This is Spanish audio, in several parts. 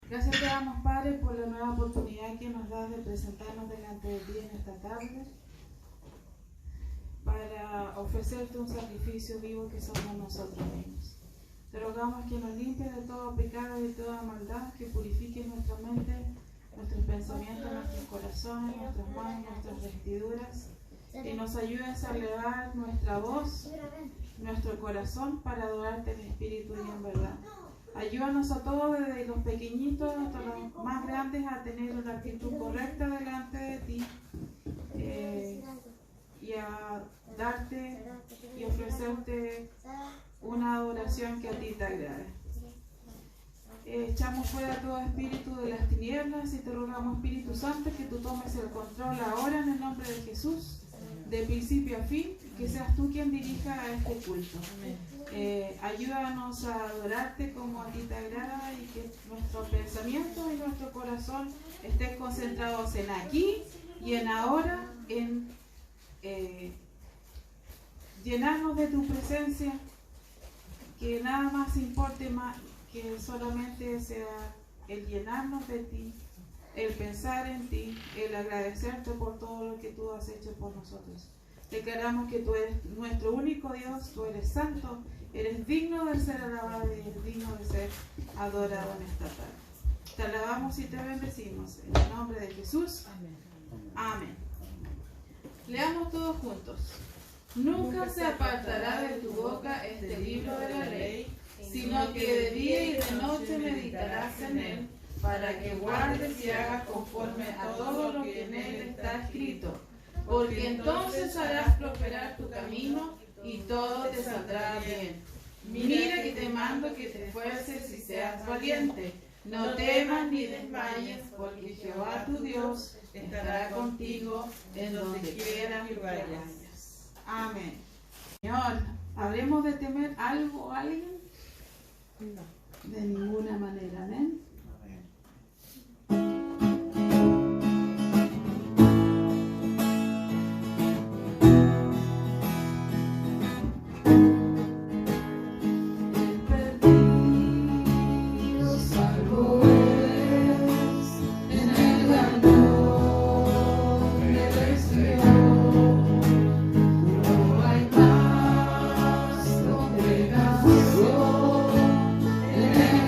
Gracias te damos, Padre, por la nueva oportunidad que nos das de presentarnos delante de ti en esta tarde para ofrecerte un sacrificio vivo que somos nosotros mismos. Te rogamos que nos limpies de todo pecado y de toda maldad, que purifiques nuestra mente, nuestros pensamientos, nuestros corazones, nuestras manos, nuestras vestiduras, y nos ayudes a elevar nuestra voz, nuestro corazón para adorarte en espíritu y en verdad. Ayúdanos a todos, desde los pequeñitos hasta los más grandes, a tener una actitud correcta delante de ti y a darte y ofrecerte una adoración que a ti te agrade. Echamos fuera todo espíritu de las tinieblas y te rogamos, Espíritu Santo, que tú tomes el control ahora en el nombre de Jesús, de principio a fin, que seas tú quien dirija a este culto. Ayúdanos a adorarte como a ti te agrada y que nuestros pensamientos y nuestro corazón estén concentrados en aquí y en ahora, en llenarnos de tu presencia, que nada más importe más que solamente sea el llenarnos de ti, el pensar en ti, el agradecerte por todo lo que tú has hecho por nosotros. Declaramos que tú eres nuestro único Dios, tú eres santo, eres digno de ser alabado y eres digno de ser adorado en esta tarde. Te alabamos y te bendecimos en el nombre de Jesús. Amén. Amén. Leamos todos juntos. Nunca se apartará de tu boca este libro de la ley, sino que de día y de noche meditarás en él, para que guardes y hagas conforme a todo lo que en él está escrito, porque entonces harás prosperar tu camino y todo te saldrá bien. Mira que te mando que te esfuerces y seas valiente. No temas ni desmayes, porque Jehová tu Dios estará contigo en donde quiera que vayas. Amén. Señor, ¿habremos de temer algo o alguien? No. De ninguna manera. Amén. Congregación en el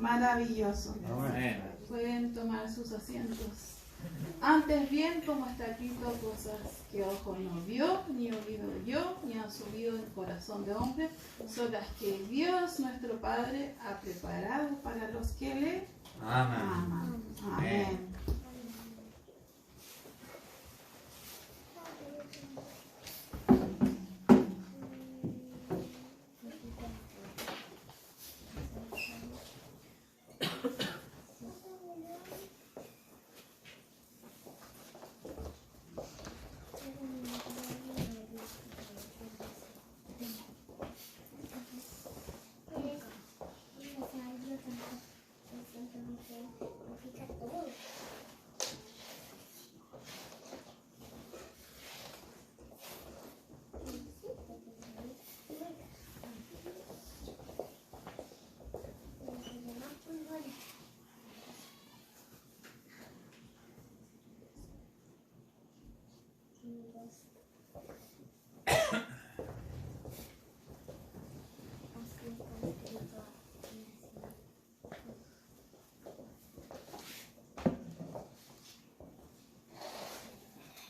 Maravilloso. Amén. Pueden tomar sus asientos. Antes bien, como está escrito, cosas que ojo no vio, ni oído oyó, ni han subido en corazón de hombre, son las que Dios nuestro Padre ha preparado para los que le aman. Amén.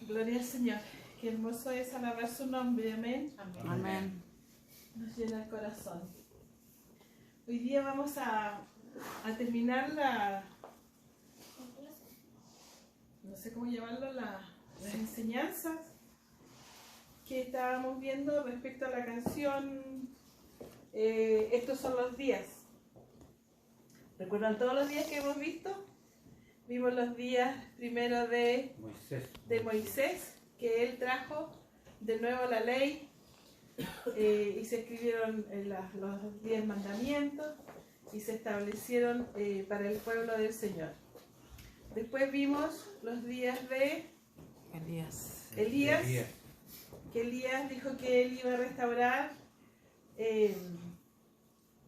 Gloria al Señor. Qué hermoso es alabar su nombre. Amén. Amén. Amén. Nos llena el corazón. Hoy día vamos a terminar no sé cómo llamarlo, las enseñanzas que estábamos viendo respecto a la canción Estos son los días. ¿Recuerdan todos los días que hemos visto? Vimos los días primero de Moisés, que él trajo de nuevo la ley y se escribieron los 10 mandamientos y se establecieron para el pueblo del Señor. Después vimos los días de Elías, que Elías dijo que él iba a restaurar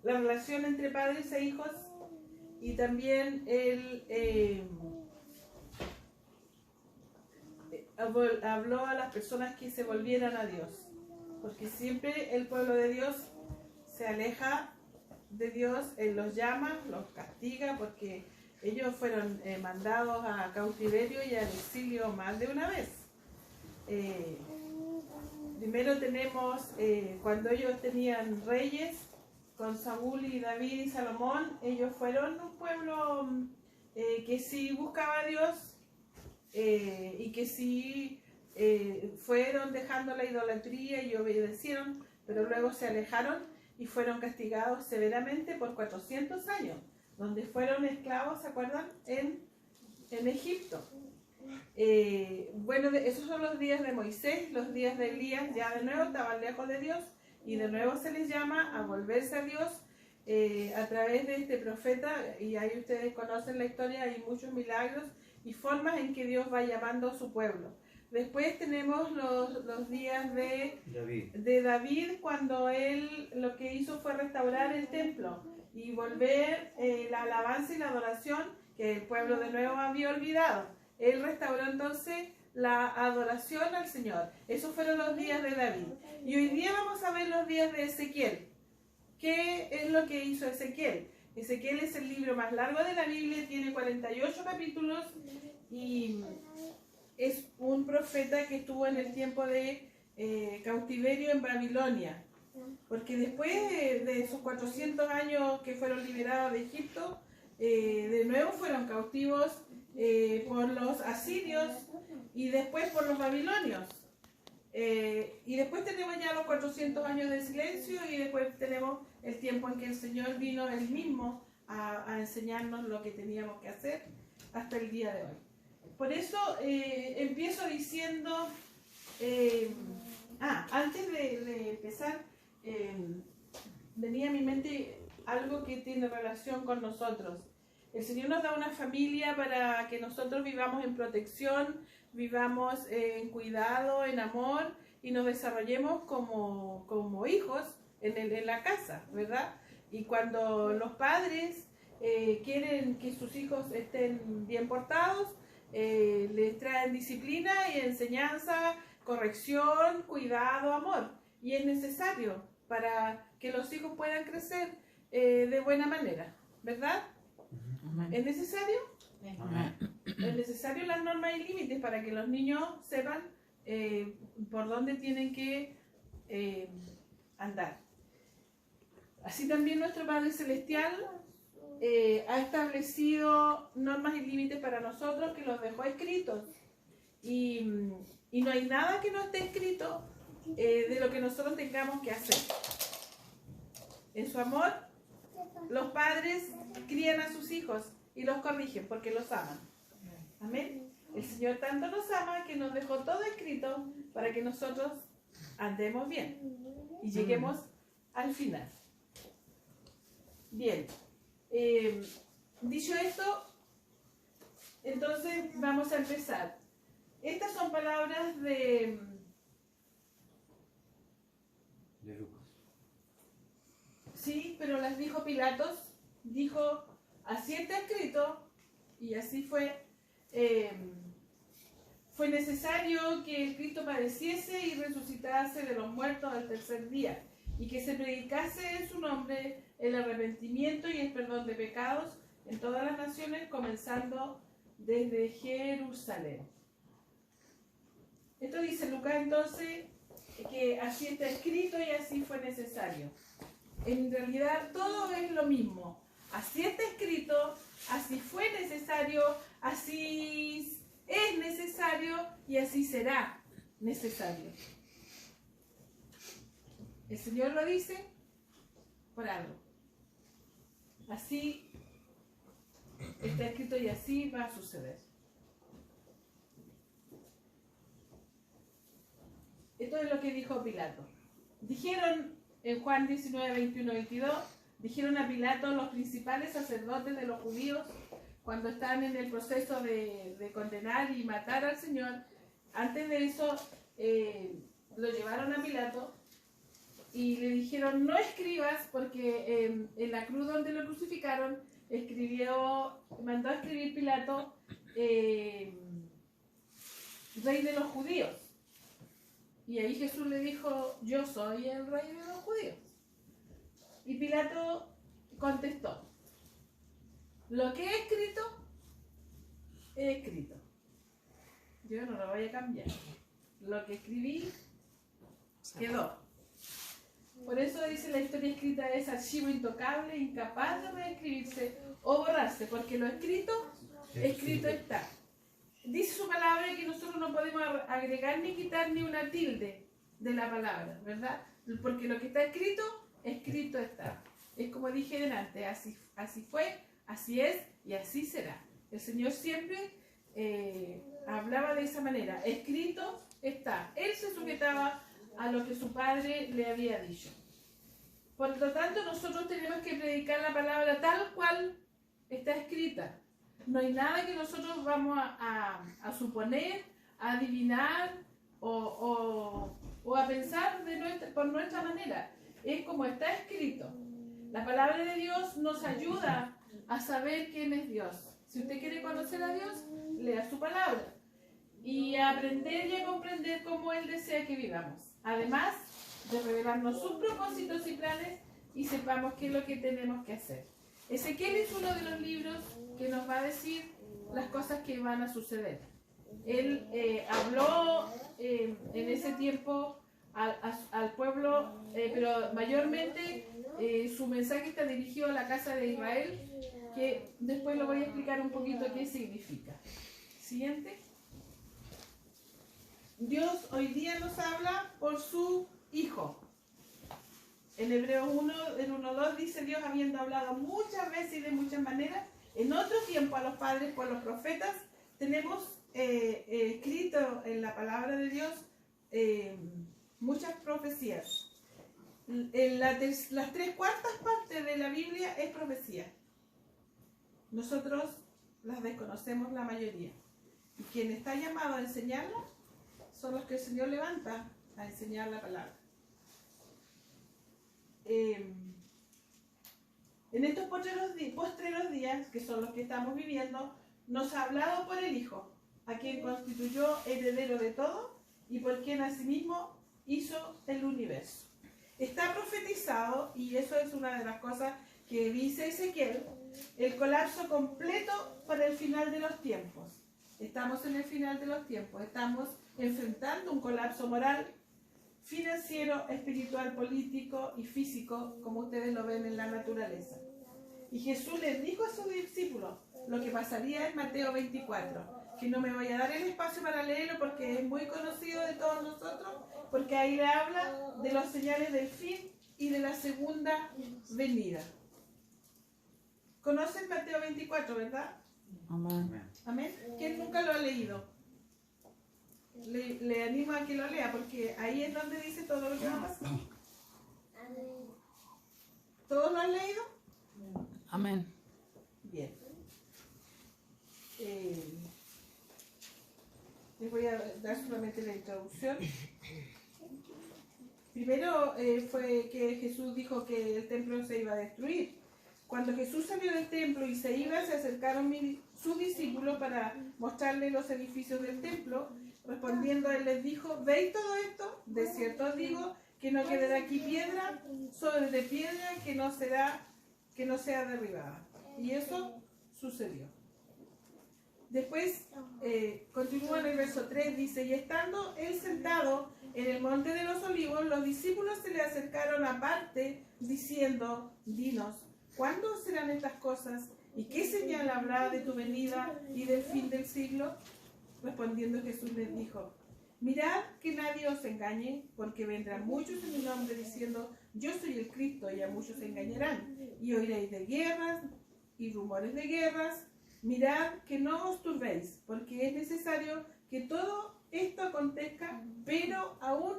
la relación entre padres e hijos, y también él habló a las personas que se volvieran a Dios, porque siempre el pueblo de Dios se aleja de Dios. Él los llama, los castiga, porque ellos fueron mandados a cautiverio y al exilio más de una vez. Primero tenemos cuando ellos tenían reyes, con Saúl y David y Salomón. Ellos fueron un pueblo que sí buscaba a Dios y que sí fueron dejando la idolatría y obedecieron, pero luego se alejaron y fueron castigados severamente por 400 años, donde fueron esclavos, ¿se acuerdan? En Egipto. Bueno, esos son los días de Moisés. Los días de Elías ya de nuevo estaban lejos de Dios y de nuevo se les llama a volverse a Dios a través de este profeta, y ahí ustedes conocen la historia. Hay muchos milagros y formas en que Dios va llamando a su pueblo. Después tenemos los días de David, cuando él lo que hizo fue restaurar el templo y volver la alabanza y la adoración que el pueblo de nuevo había olvidado. Él restauró entonces la adoración al Señor. Esos fueron los días de David. Y hoy día vamos a ver los días de Ezequiel. ¿Qué es lo que hizo Ezequiel? Ezequiel es el libro más largo de la Biblia, tiene 48 capítulos y es un profeta que estuvo en el tiempo de cautiverio en Babilonia. Porque después de esos 400 años que fueron liberados de Egipto, de nuevo fueron cautivos por los asirios y después por los babilonios. Y después tenemos ya los 400 años de silencio, y después tenemos el tiempo en que el Señor vino él mismo a enseñarnos lo que teníamos que hacer hasta el día de hoy. Por eso empiezo diciendo, antes de empezar, venía a mi mente algo que tiene relación con nosotros. El Señor nos da una familia para que nosotros vivamos en protección, vivamos en cuidado, en amor, y nos desarrollemos como hijos en la casa, ¿verdad? Y cuando los padres quieren que sus hijos estén bien portados, les traen disciplina y enseñanza, corrección, cuidado, amor. Y es necesario para que los hijos puedan crecer de buena manera, ¿verdad? ¿Es necesario? Es necesario las normas y límites para que los niños sepan por dónde tienen que andar. Así también nuestro Padre Celestial ha establecido normas y límites para nosotros, que los dejó escritos. Y no hay nada que no esté escrito de lo que nosotros tengamos que hacer. En su amor, los padres crían a sus hijos y los corrigen porque los aman. Amén. El Señor tanto nos ama que nos dejó todo escrito para que nosotros andemos bien y lleguemos al final. Bien. Dicho esto, entonces vamos a empezar. Estas son palabras de Lucas. Sí, pero las dijo Pilatos. Dijo, así está escrito, y así fue fue necesario que el Cristo padeciese y resucitase de los muertos al tercer día, y que se predicase en su nombre el arrepentimiento y el perdón de pecados en todas las naciones, comenzando desde Jerusalén. Esto dice Lucas entonces, que así está escrito y así fue necesario. En realidad todo es lo mismo. Así está escrito, así fue necesario, así es necesario y así será necesario. El Señor lo dice por algo. Así está escrito y así va a suceder. Esto es lo que dijo Pilato. Dijeron en Juan 19, 21, 22, dijeron a Pilato los principales sacerdotes de los judíos, cuando están en el proceso de condenar y matar al Señor, antes de eso lo llevaron a Pilato y le dijeron: no escribas, porque en la cruz donde lo crucificaron mandó a escribir Pilato rey de los judíos. Y ahí Jesús le dijo: yo soy el rey de los judíos. Y Pilato contestó: lo que he escrito. Yo no lo voy a cambiar. Lo que escribí quedó. Por eso dice: la historia escrita es archivo intocable, incapaz de reescribirse o borrarse, porque lo escrito está. Dice su palabra que nosotros no podemos agregar ni quitar ni una tilde de la palabra, ¿verdad? Porque lo que está escrito está. Es como dije delante, así fue, así es y así será. El Señor siempre hablaba de esa manera: escrito está. Él se sujetaba a lo que su Padre le había dicho. Por lo tanto, nosotros tenemos que predicar la palabra tal cual está escrita. No hay nada que nosotros vamos a suponer, a adivinar o a pensar por nuestra manera. Es como está escrito. La palabra de Dios nos ayuda a saber quién es Dios. Si usted quiere conocer a Dios, lea su palabra y a aprender y a comprender cómo Él desea que vivamos. Además de revelarnos sus propósitos y planes, y sepamos qué es lo que tenemos que hacer. Ezequiel es uno de los libros que nos va a decir las cosas que van a suceder. Él habló en ese tiempo al pueblo, pero mayormente su mensaje está dirigido a la casa de Israel, que después lo voy a explicar un poquito qué significa. Siguiente. Dios hoy día nos habla por su Hijo. En Hebreos 1, en 1.2 dice: Dios, habiendo hablado muchas veces y de muchas maneras, en otro tiempo a los padres por los profetas, tenemos escrito en la palabra de Dios muchas profecías. Las 3/4 partes de la Biblia es profecía. Nosotros las desconocemos la mayoría. Y quien está llamado a enseñarla son los que el Señor levanta a enseñar la palabra. En estos postreros días, que son los que estamos viviendo, nos ha hablado por el Hijo, a quien constituyó heredero de todo y por quien asimismo hizo el universo. Está profetizado, y eso es una de las cosas que dice Ezequiel, el colapso completo para el final de los tiempos. Estamos en el final de los tiempos, estamos enfrentando un colapso moral, financiero, espiritual, político y físico, como ustedes lo ven en la naturaleza. Y Jesús les dijo a sus discípulos lo que pasaría en Mateo 24, que no me voy a dar el espacio para leerlo porque es muy conocido de todos nosotros, porque ahí le habla de los señales del fin y de la segunda venida. ¿Conocen Mateo 24, verdad? Amén. Amén. ¿Quién nunca lo ha leído? Le animo a que lo lea, porque ahí es donde dice todo lo que va a pasar. ¿Todos lo han leído? Amén. Bien. Les voy a dar solamente la introducción. Primero fue que Jesús dijo que el templo se iba a destruir. Cuando Jesús salió del templo y se iba, se acercaron sus discípulos para mostrarle los edificios del templo, respondiendo él les dijo, ¿veis todo esto? De cierto os digo que no quedará aquí piedra sobre piedra que no sea derribada. Y eso sucedió. Después continúa en el verso 3, dice, y estando él sentado en el monte de los olivos, los discípulos se le acercaron aparte, diciendo, dinos, ¿cuándo serán estas cosas? ¿Y qué señal habrá de tu venida y del fin del siglo? Respondiendo Jesús les dijo, mirad que nadie os engañe, porque vendrán muchos en mi nombre diciendo, yo soy el Cristo, y a muchos se engañarán, y oiréis de guerras y rumores de guerras. Mirad que no os turbéis, porque es necesario que todo esto acontezca, pero aún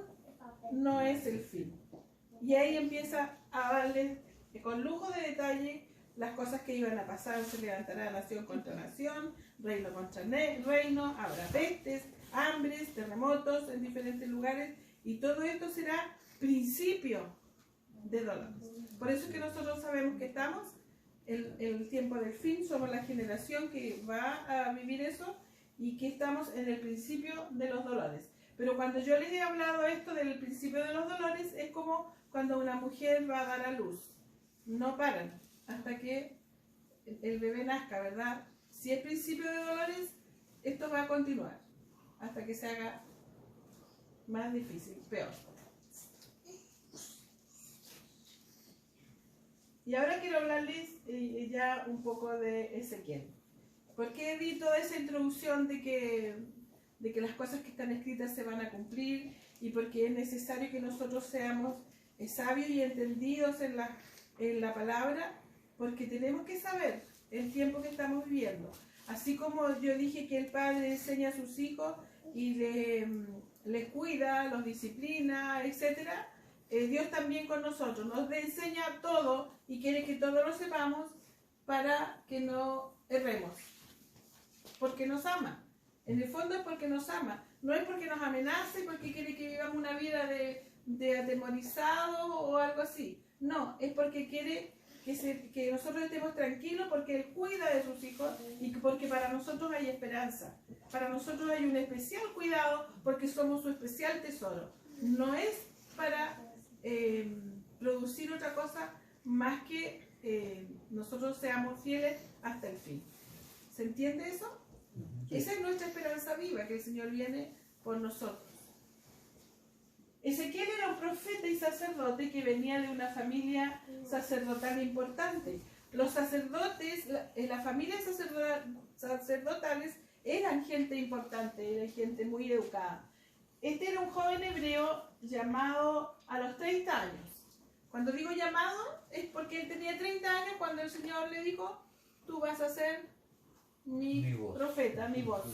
no es el fin. Y ahí empieza a darles con lujo de detalle las cosas que iban a pasar. Se levantará nación contra nación, reino contra reino, habrá pestes, hambres, terremotos en diferentes lugares, y todo esto será principio de dolores. Por eso es que nosotros sabemos que estamos el tiempo del fin, somos la generación que va a vivir eso y que estamos en el principio de los dolores. Pero cuando yo les he hablado esto del principio de los dolores, es como cuando una mujer va a dar a luz. No paran hasta que el bebé nazca, ¿verdad? Si es principio de dolores, esto va a continuar hasta que se haga más difícil, peor. Y ahora quiero hablarles ya un poco de Ezequiel. ¿Por qué di toda esa introducción de que las cosas que están escritas se van a cumplir? Y porque es necesario que nosotros seamos sabios y entendidos en la palabra, porque tenemos que saber el tiempo que estamos viviendo. Así como yo dije que el padre enseña a sus hijos y les cuida, los disciplina, etcétera, Dios también con nosotros nos enseña todo y quiere que todos lo sepamos para que no erremos, porque nos ama. En el fondo es porque nos ama, no es porque nos amenace, porque quiere que vivamos una vida de atemorizado o algo así. No, es porque quiere que nosotros estemos tranquilos, porque Él cuida de sus hijos y porque para nosotros hay esperanza. Para nosotros hay un especial cuidado porque somos su especial tesoro. No es para producir otra cosa más que nosotros seamos fieles hasta el fin. ¿Se entiende eso? Sí. Esa es nuestra esperanza viva, que el Señor viene por nosotros. Ezequiel era un profeta y sacerdote que venía de una familia sacerdotal importante. Los sacerdotes, las familias sacerdotales eran gente importante, eran gente muy educada. Este era un joven hebreo llamado a los 30 años. Cuando digo llamado es porque él tenía 30 años cuando el Señor le dijo, tú vas a ser mi profeta, mi voz.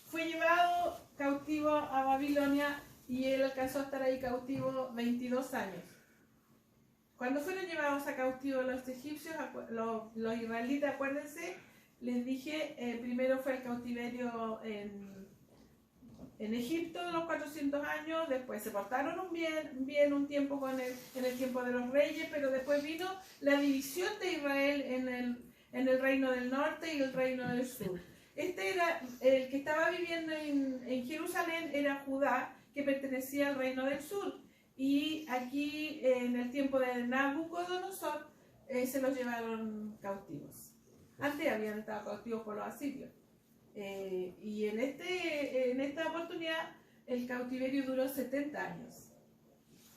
Fue llevado cautivo a Babilonia y él alcanzó a estar ahí cautivo 22 años. Cuando fueron llevados a cautivo los egipcios, los israelitas, acuérdense, les dije, primero fue el cautiverio en Egipto de los 400 años, después se portaron bien un tiempo en el tiempo de los reyes, pero después vino la división de Israel en el reino del norte y el reino del sur. Este era el que estaba viviendo en Jerusalén, era Judá, que pertenecía al reino del sur. Y aquí, en el tiempo de Nabucodonosor, se los llevaron cautivos. Antes habían estado cautivos por los asirios. Y en esta oportunidad, el cautiverio duró 70 años.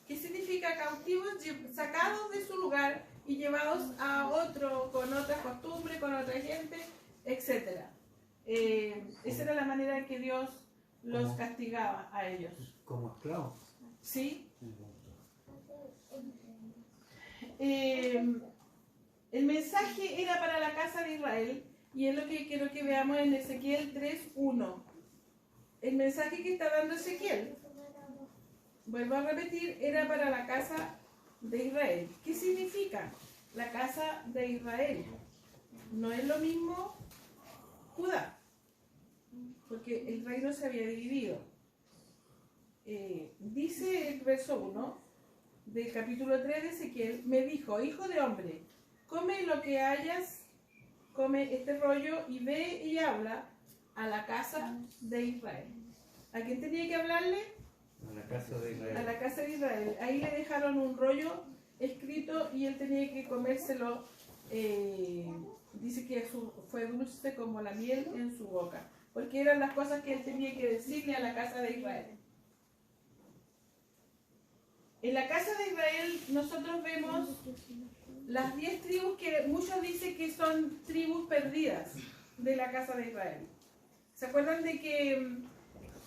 ¿Qué significa cautivos? Sacados de su lugar y llevados a otro, con otras costumbres, con otra gente, etc. Esa era la manera en que Dios los castigaba a ellos. Como esclavos. Sí. El mensaje era para la casa de Israel y es lo que quiero que veamos en Ezequiel 3:1. El mensaje que está dando Ezequiel, vuelvo a repetir, era para la casa de Israel. ¿Qué significa la casa de Israel? No es lo mismo Judá, porque el reino se había dividido. Dice el verso 1 del capítulo 3 de Ezequiel, me dijo, hijo de hombre, come lo que hayas, come este rollo y ve y habla a la casa de Israel. ¿A quién tenía que hablarle? A la casa de Israel. A la casa de Israel. Ahí le dejaron un rollo escrito y él tenía que comérselo. Dice que fue dulce como la miel en su boca, porque eran las cosas que él tenía que decirle a la casa de Israel. En la casa de Israel nosotros vemos las 10 tribus que muchos dicen que son tribus perdidas de la casa de Israel. ¿Se acuerdan de que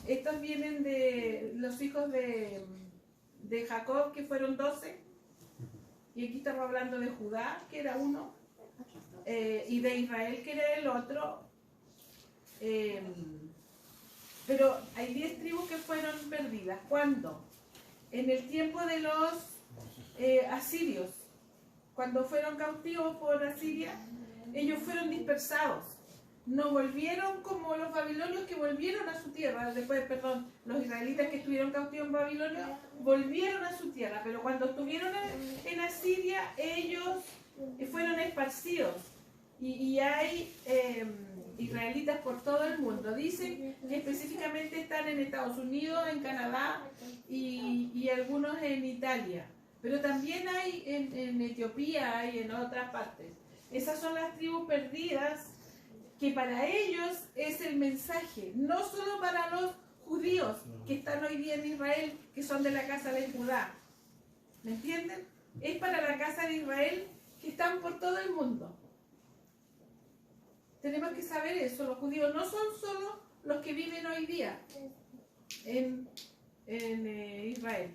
estos vienen de los hijos de Jacob, que fueron 12? Y aquí estamos hablando de Judá, que era uno, y de Israel, que era el otro. Pero hay 10 tribus que fueron perdidas. ¿Cuándo? En el tiempo de los asirios. Cuando fueron cautivos por Asiria, ellos fueron dispersados. No volvieron como los babilonios que volvieron a su tierra. Después, perdón, los israelitas que estuvieron cautivos en Babilonia volvieron a su tierra. Pero cuando estuvieron en Asiria, ellos fueron esparcidos. Y hay israelitas por todo el mundo. Dicen que específicamente están en Estados Unidos, en Canadá y algunos en Italia. Pero también hay en Etiopía, hay en otras partes. Esas son las tribus perdidas, que para ellos es el mensaje, no solo para los judíos que están hoy día en Israel, que son de la casa de Judá. ¿Me entienden? Es para la casa de Israel que están por todo el mundo. Tenemos que saber eso. Los judíos no son solo los que viven hoy día en Israel.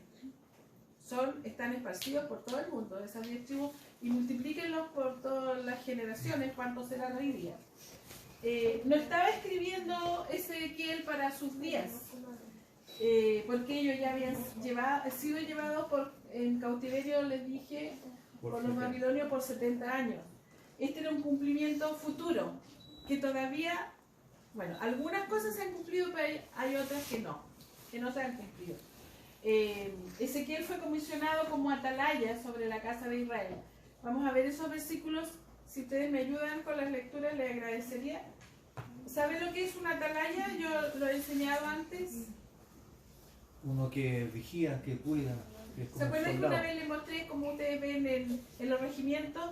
Están esparcidos por todo el mundo, esas 10 tribus, y multiplíquenlos por todas las generaciones, ¿cuántos serán hoy día? No estaba escribiendo Ezequiel para sus días, porque ellos ya habían sido llevados en cautiverio, les dije, por los babilonios por 70 años. Este era un cumplimiento futuro, que todavía, bueno, algunas cosas se han cumplido, pero hay otras que no se han cumplido. Ezequiel fue comisionado como atalaya sobre la casa de Israel. Vamos a ver esos versículos. Si ustedes me ayudan con las lecturas, les agradecería. ¿Saben lo que es una atalaya? Yo lo he enseñado antes. Uno que vigía, que cuida. Que es como ¿Se acuerdan que soldado. una vez les mostré como ustedes ven en los regimientos?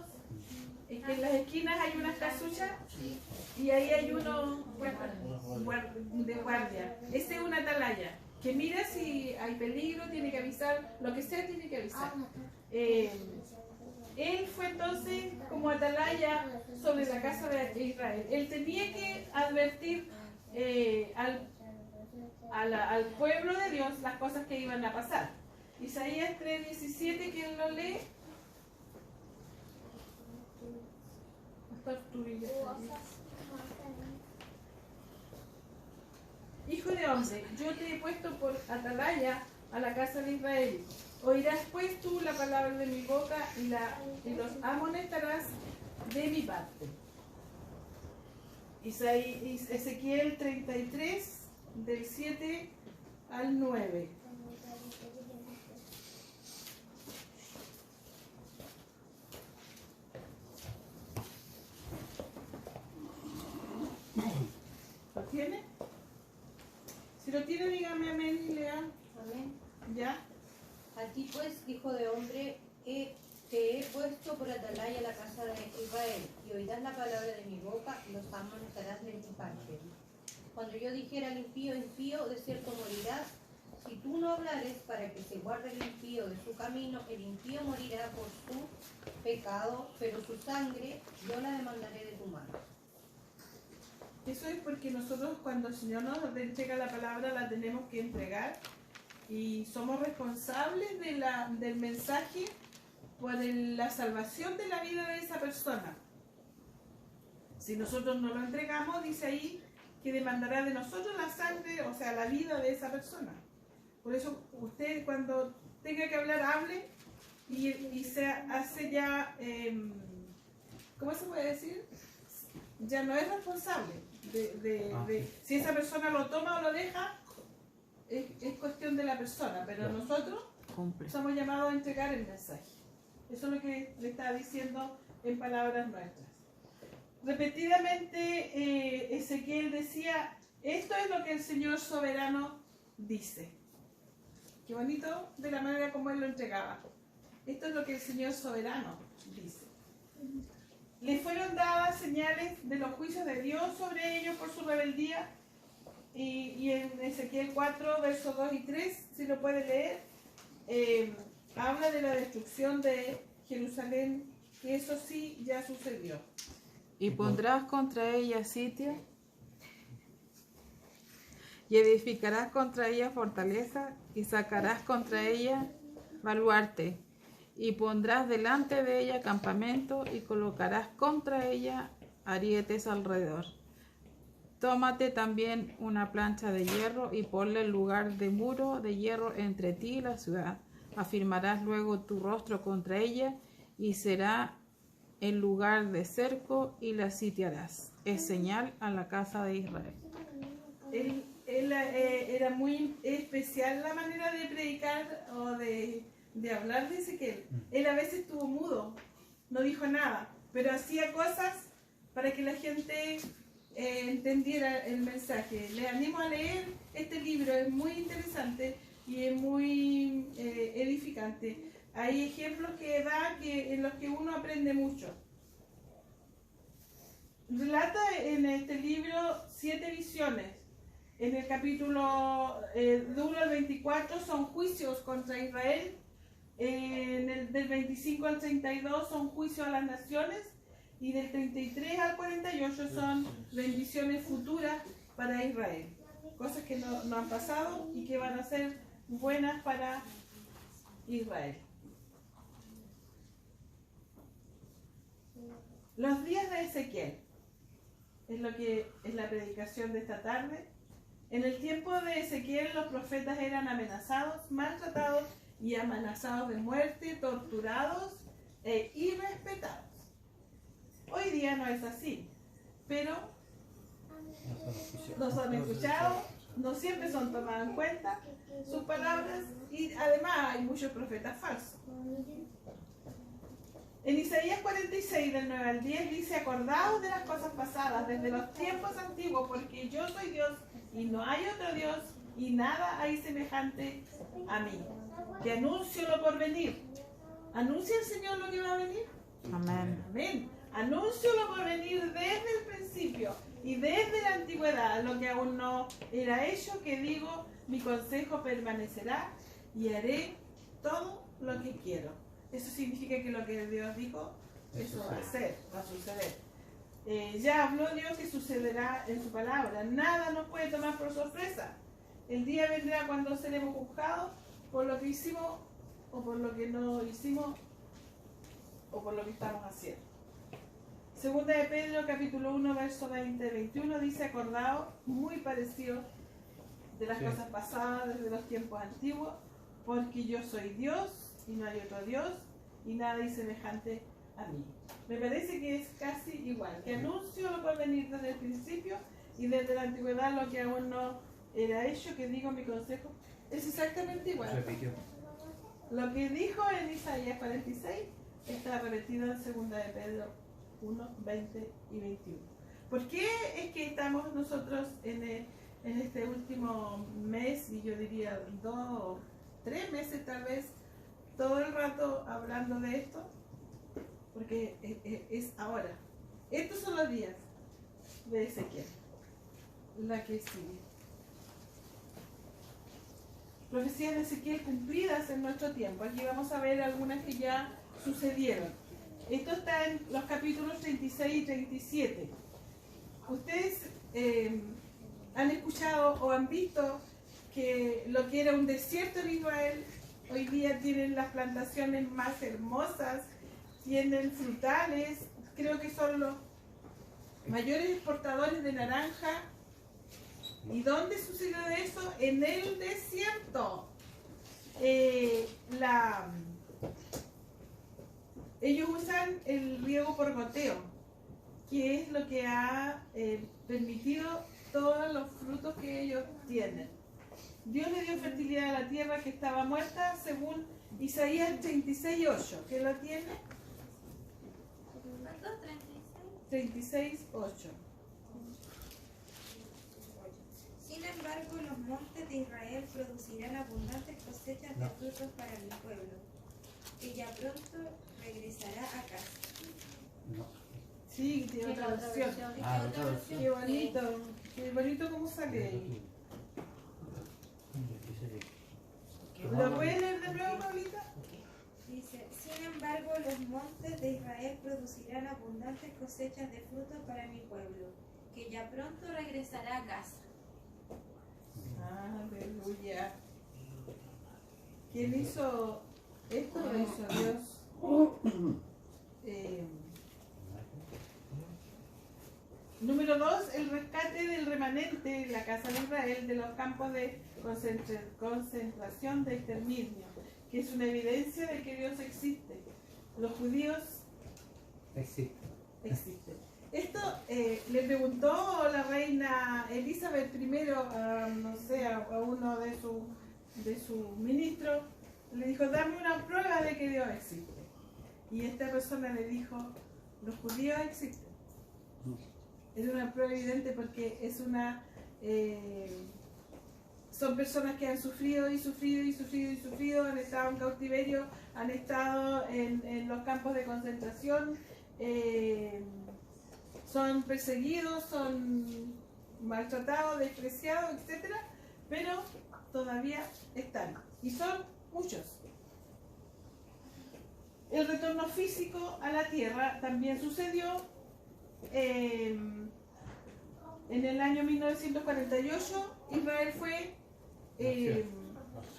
Es que en las esquinas hay unas casuchas y ahí hay uno de guardia. Ese es una atalaya, que mira si hay peligro, tiene que avisar, lo que sea tiene que avisar. Él fue entonces como atalaya sobre la casa de Israel. Él tenía que advertir al pueblo de Dios las cosas que iban a pasar. Isaías 3:17, ¿quién lo lee? Hijo de hombre, yo te he puesto por atalaya a la casa de Israel. Oirás pues tú la palabra de mi boca y los amonestarás de mi parte. Ezequiel 33, del 7 al 9. ¿Lo tiene? Si lo tiene, dígame amén y lean. Amén. ¿Ya? A ti pues, hijo de hombre, te he puesto por atalaya la casa de Israel, y oirás la palabra de mi boca, y los amonestarás de mi parte. Cuando yo dijera al impío, impío, de cierto morirás, si tú no hablares para que se guarde el impío de su camino, el impío morirá por su pecado, pero su sangre yo la demandaré de tu mano. Eso es porque nosotros, cuando el Señor nos entrega la palabra, la tenemos que entregar y somos responsables del mensaje por la salvación de la vida de esa persona. Si nosotros no lo entregamos, dice ahí que demandará de nosotros la sangre, o sea, la vida de esa persona. Por eso usted, cuando tenga que hablar, hable y se hace ya, ¿cómo se puede decir? Ya no es responsable si esa persona lo toma o lo deja, es cuestión de la persona, pero nosotros somos llamados a entregar el mensaje. Eso es lo que le está diciendo en palabras nuestras. Repetidamente Ezequiel decía, esto es lo que el Señor soberano dice. Qué bonito de la manera como Él lo entregaba. Esto es lo que el Señor soberano dice. Le fueron dadas señales de los juicios de Dios sobre ellos por su rebeldía. Y en Ezequiel 4, versos 2 y 3, si lo puede leer, habla de la destrucción de Jerusalén, que eso sí ya sucedió. Y pondrás contra ella sitio, y edificarás contra ella fortaleza, y sacarás contra ella baluarte, y pondrás delante de ella campamento, y colocarás contra ella arietes alrededor. Tómate también una plancha de hierro, y ponle el lugar de muro de hierro entre ti y la ciudad. Afirmarás luego tu rostro contra ella, y será el lugar de cerco, y la sitiarás. Es señal a la casa de Israel. Era muy especial la manera de predicar o de hablar de Ezequiel. Él a veces estuvo mudo, no dijo nada, pero hacía cosas para que la gente entendiera el mensaje. Les animo a leer este libro, es muy interesante y es muy edificante. Hay ejemplos que da en los que uno aprende mucho. Relata en este libro 7 visiones. En el capítulo del 1 al 24 son juicios contra Israel. Del 25 al 32 son juicios a las naciones. Y del 33 al 48 son bendiciones futuras para Israel. Cosas que no han pasado y que van a ser buenas para Israel. Los días de Ezequiel es lo que es la predicación de esta tarde. En el tiempo de Ezequiel los profetas eran amenazados, maltratados y amenazados de muerte, torturados e irrespetados. Hoy día no es así, pero no son escuchados, no siempre son tomadas en cuenta sus palabras y además hay muchos profetas falsos. En Isaías 46, del 9 al 10, dice: acordaos de las cosas pasadas desde los tiempos antiguos, porque yo soy Dios y no hay otro Dios y nada hay semejante a mí, que anuncio lo por venir. ¿Anuncia el Señor lo que va a venir? Amén. Amén. Anuncio lo por venir desde el principio y desde la antigüedad, lo que aún no era hecho, que digo, mi consejo permanecerá y haré todo lo que quiero. Eso significa que lo que Dios dijo, eso va a ser, va a suceder. Ya habló Dios que sucederá en su palabra. Nada nos puede tomar por sorpresa. El día vendrá cuando seremos juzgados por lo que hicimos o por lo que no hicimos o por lo que estamos haciendo. Segunda de Pedro, capítulo 1, verso 20-21, dice: acordaos, muy parecido de las cosas pasadas desde los tiempos antiguos, porque yo soy Dios y no hay otro Dios y nada es semejante a mí. Me parece que es casi igual, que anuncio lo por venir desde el principio y desde la antigüedad lo que aún no era hecho, que digo, mi consejo es exactamente igual. Repitió. Lo que dijo en Isaías 46 está repetido en segunda de Pedro 1, 20 y 21. ¿Por qué es que estamos nosotros en este último mes, y yo diría 2 o 3 meses tal vez, todo el rato hablando de esto? Porque es ahora. Estos son los días de Ezequiel. La que sigue. Profecías de Ezequiel cumplidas en nuestro tiempo. Aquí vamos a ver algunas que ya sucedieron. Esto está en los capítulos 36 y 37. Ustedes han escuchado o han visto que lo que era un desierto en Israel, hoy día tienen las plantaciones más hermosas, tienen frutales, creo que son los mayores exportadores de naranja. ¿Y dónde sucedió eso? En el desierto. Ellos usan el riego por goteo, que es lo que ha permitido todos los frutos que ellos tienen. Dios le dio fertilidad a la tierra que estaba muerta, según Isaías 36:8. ¿Qué lo tiene? 36:8. Sin embargo, los montes de Israel producirán abundantes cosechas de frutos para mi pueblo, que ya pronto regresará a casa. No. Sí, tiene otra versión. Ah, otra versión. Qué bonito cómo sale ahí. Dice ¿Lo puedes leer de nuevo, Paulita? Dice, sin embargo, los montes de Israel producirán abundantes cosechas de frutos para mi pueblo, que ya pronto regresará a casa. Aleluya. ¿Quién hizo esto? Lo hizo Dios. Número 2, el rescate del remanente, la casa de Israel, de los campos de concentración de exterminio, que es una evidencia de que Dios existe. Los judíos existen. Esto le preguntó la reina Elizabeth I a, no sé, a uno de sus ministros, le dijo, dame una prueba de que Dios existe. Y esta persona le dijo, los judíos existen. Es una prueba evidente porque es son personas que han sufrido y sufrido y sufrido y sufrido, han estado en cautiverio, han estado en los campos de concentración, son perseguidos, son maltratados, despreciados, etc. Pero todavía están. Y son muchos. El retorno físico a la tierra también sucedió en el año 1948. Israel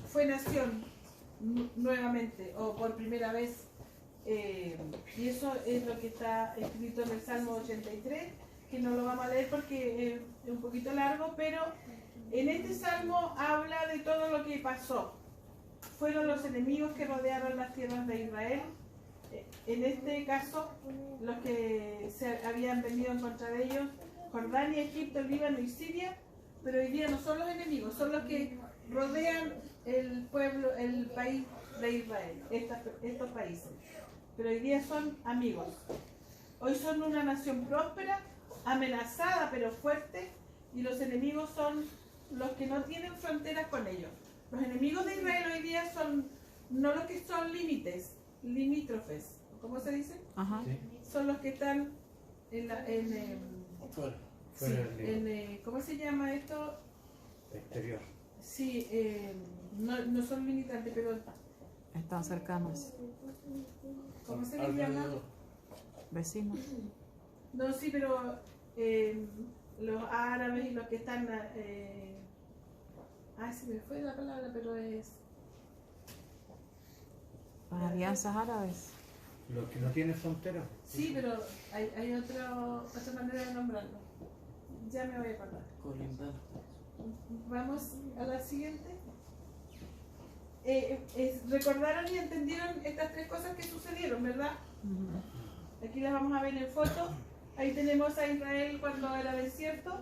fue nación nuevamente, o por primera vez. Y eso es lo que está escrito en el Salmo 83, que no lo vamos a leer porque es un poquito largo, pero en este Salmo habla de todo lo que pasó. Fueron los enemigos que rodearon las tierras de Israel. En este caso, los que se habían venido en contra de ellos, Jordania, Egipto, Líbano y Siria, pero hoy día no son los enemigos, son los que rodean el pueblo, el país de Israel, estos países. Pero hoy día son amigos. Hoy son una nación próspera, amenazada pero fuerte, y los enemigos son los que no tienen fronteras con ellos. Los enemigos de Israel hoy día son no los que son limítrofes, ¿cómo se dice? Ajá. Sí. Son los que están ¿cómo se llama esto? Exterior. Sí, no son militantes, pero Están cercanos. ¿cómo se les llama? Vecinos. No, sí, pero los árabes y los que están... se me fue la palabra, pero es... Las alianzas árabes. Los que no tienen frontera. Sí, pero hay otra manera de nombrarlo. Ya me voy a acordar. Vamos a la siguiente. Recordaron y entendieron estas tres cosas que sucedieron, ¿verdad? Aquí las vamos a ver en foto. Ahí tenemos a Israel cuando era desierto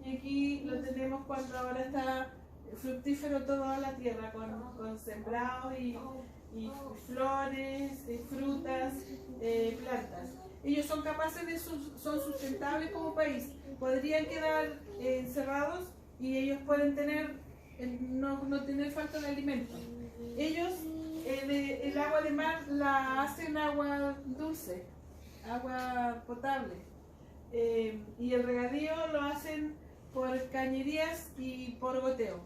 y aquí lo tenemos cuando ahora está fructífero toda la tierra con sembrados y flores, frutas, plantas. Ellos son capaces son sustentables como país. Podrían quedar encerrados y ellos pueden no tener falta de alimentos. Ellos el agua de mar la hacen agua dulce, agua potable, y el regadío lo hacen por cañerías y por goteo.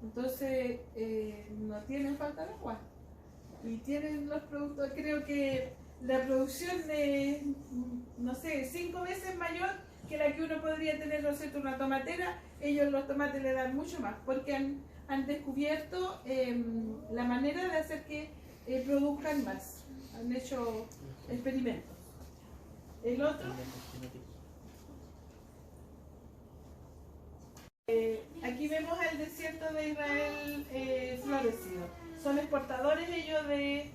Entonces no tienen falta de agua y tienen los productos. Creo que la producción es, no sé, 5 veces mayor que la que uno podría tener, no sé, una tomatera. Ellos los tomates le dan mucho más porque han descubierto la manera de hacer que produzcan más. Han hecho experimentos. El otro, aquí vemos el desierto de Israel florecido. Son exportadores ellos de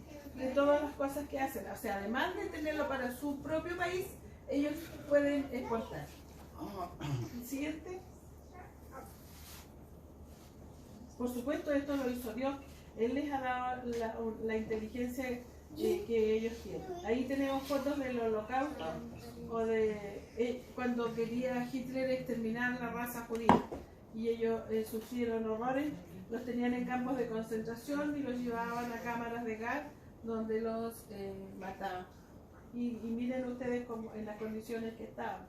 todas las cosas que hacen. O sea, además de tenerlo para su propio país, ellos pueden exportar. El siguiente. Por supuesto, esto lo hizo Dios. Él les ha dado la inteligencia que ellos tienen. Ahí tenemos fotos del Holocausto o de cuando quería Hitler exterminar la raza judía. y ellos sufrieron horrores, los tenían en campos de concentración y los llevaban a cámaras de gas donde los mataban. Y miren ustedes cómo, en las condiciones que estaban.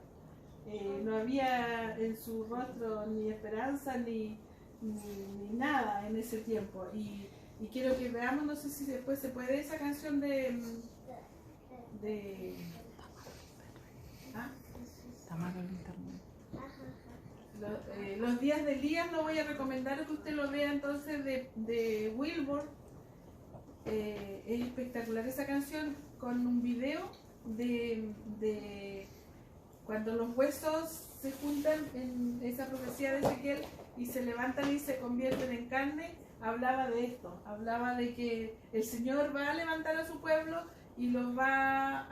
No había en su rostro ni esperanza ni nada en ese tiempo. Y quiero que veamos, no sé si después se puede, esa canción de ¿ah? Está mal el internet. Los días de Elías, lo voy a recomendar que usted lo vea entonces de Wilbur. Es espectacular esa canción con un video de cuando los huesos se juntan en esa profecía de Ezequiel y se levantan y se convierten en carne. Hablaba de esto, hablaba de que el Señor va a levantar a su pueblo y los va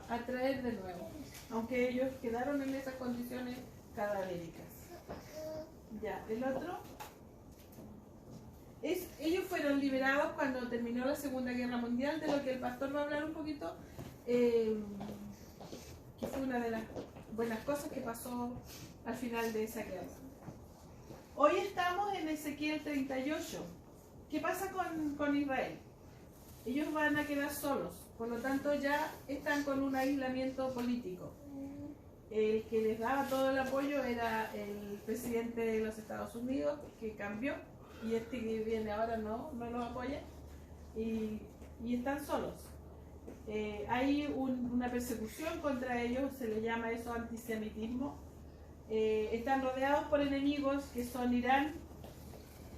a traer de nuevo, aunque ellos quedaron en esas condiciones cadavéricas. Ya, el otro. Ellos fueron liberados cuando terminó la Segunda Guerra Mundial, de lo que el pastor va a hablar un poquito, que fue una de las buenas cosas que pasó al final de esa guerra. Hoy estamos en Ezequiel 38. ¿Qué pasa con Israel? Ellos van a quedar solos, por lo tanto ya están con un aislamiento político. El que les daba todo el apoyo era el presidente de los Estados Unidos, que cambió, y este que viene ahora no los apoya, y están solos. Hay una persecución contra ellos, se le llama eso antisemitismo. Están rodeados por enemigos que son Irán,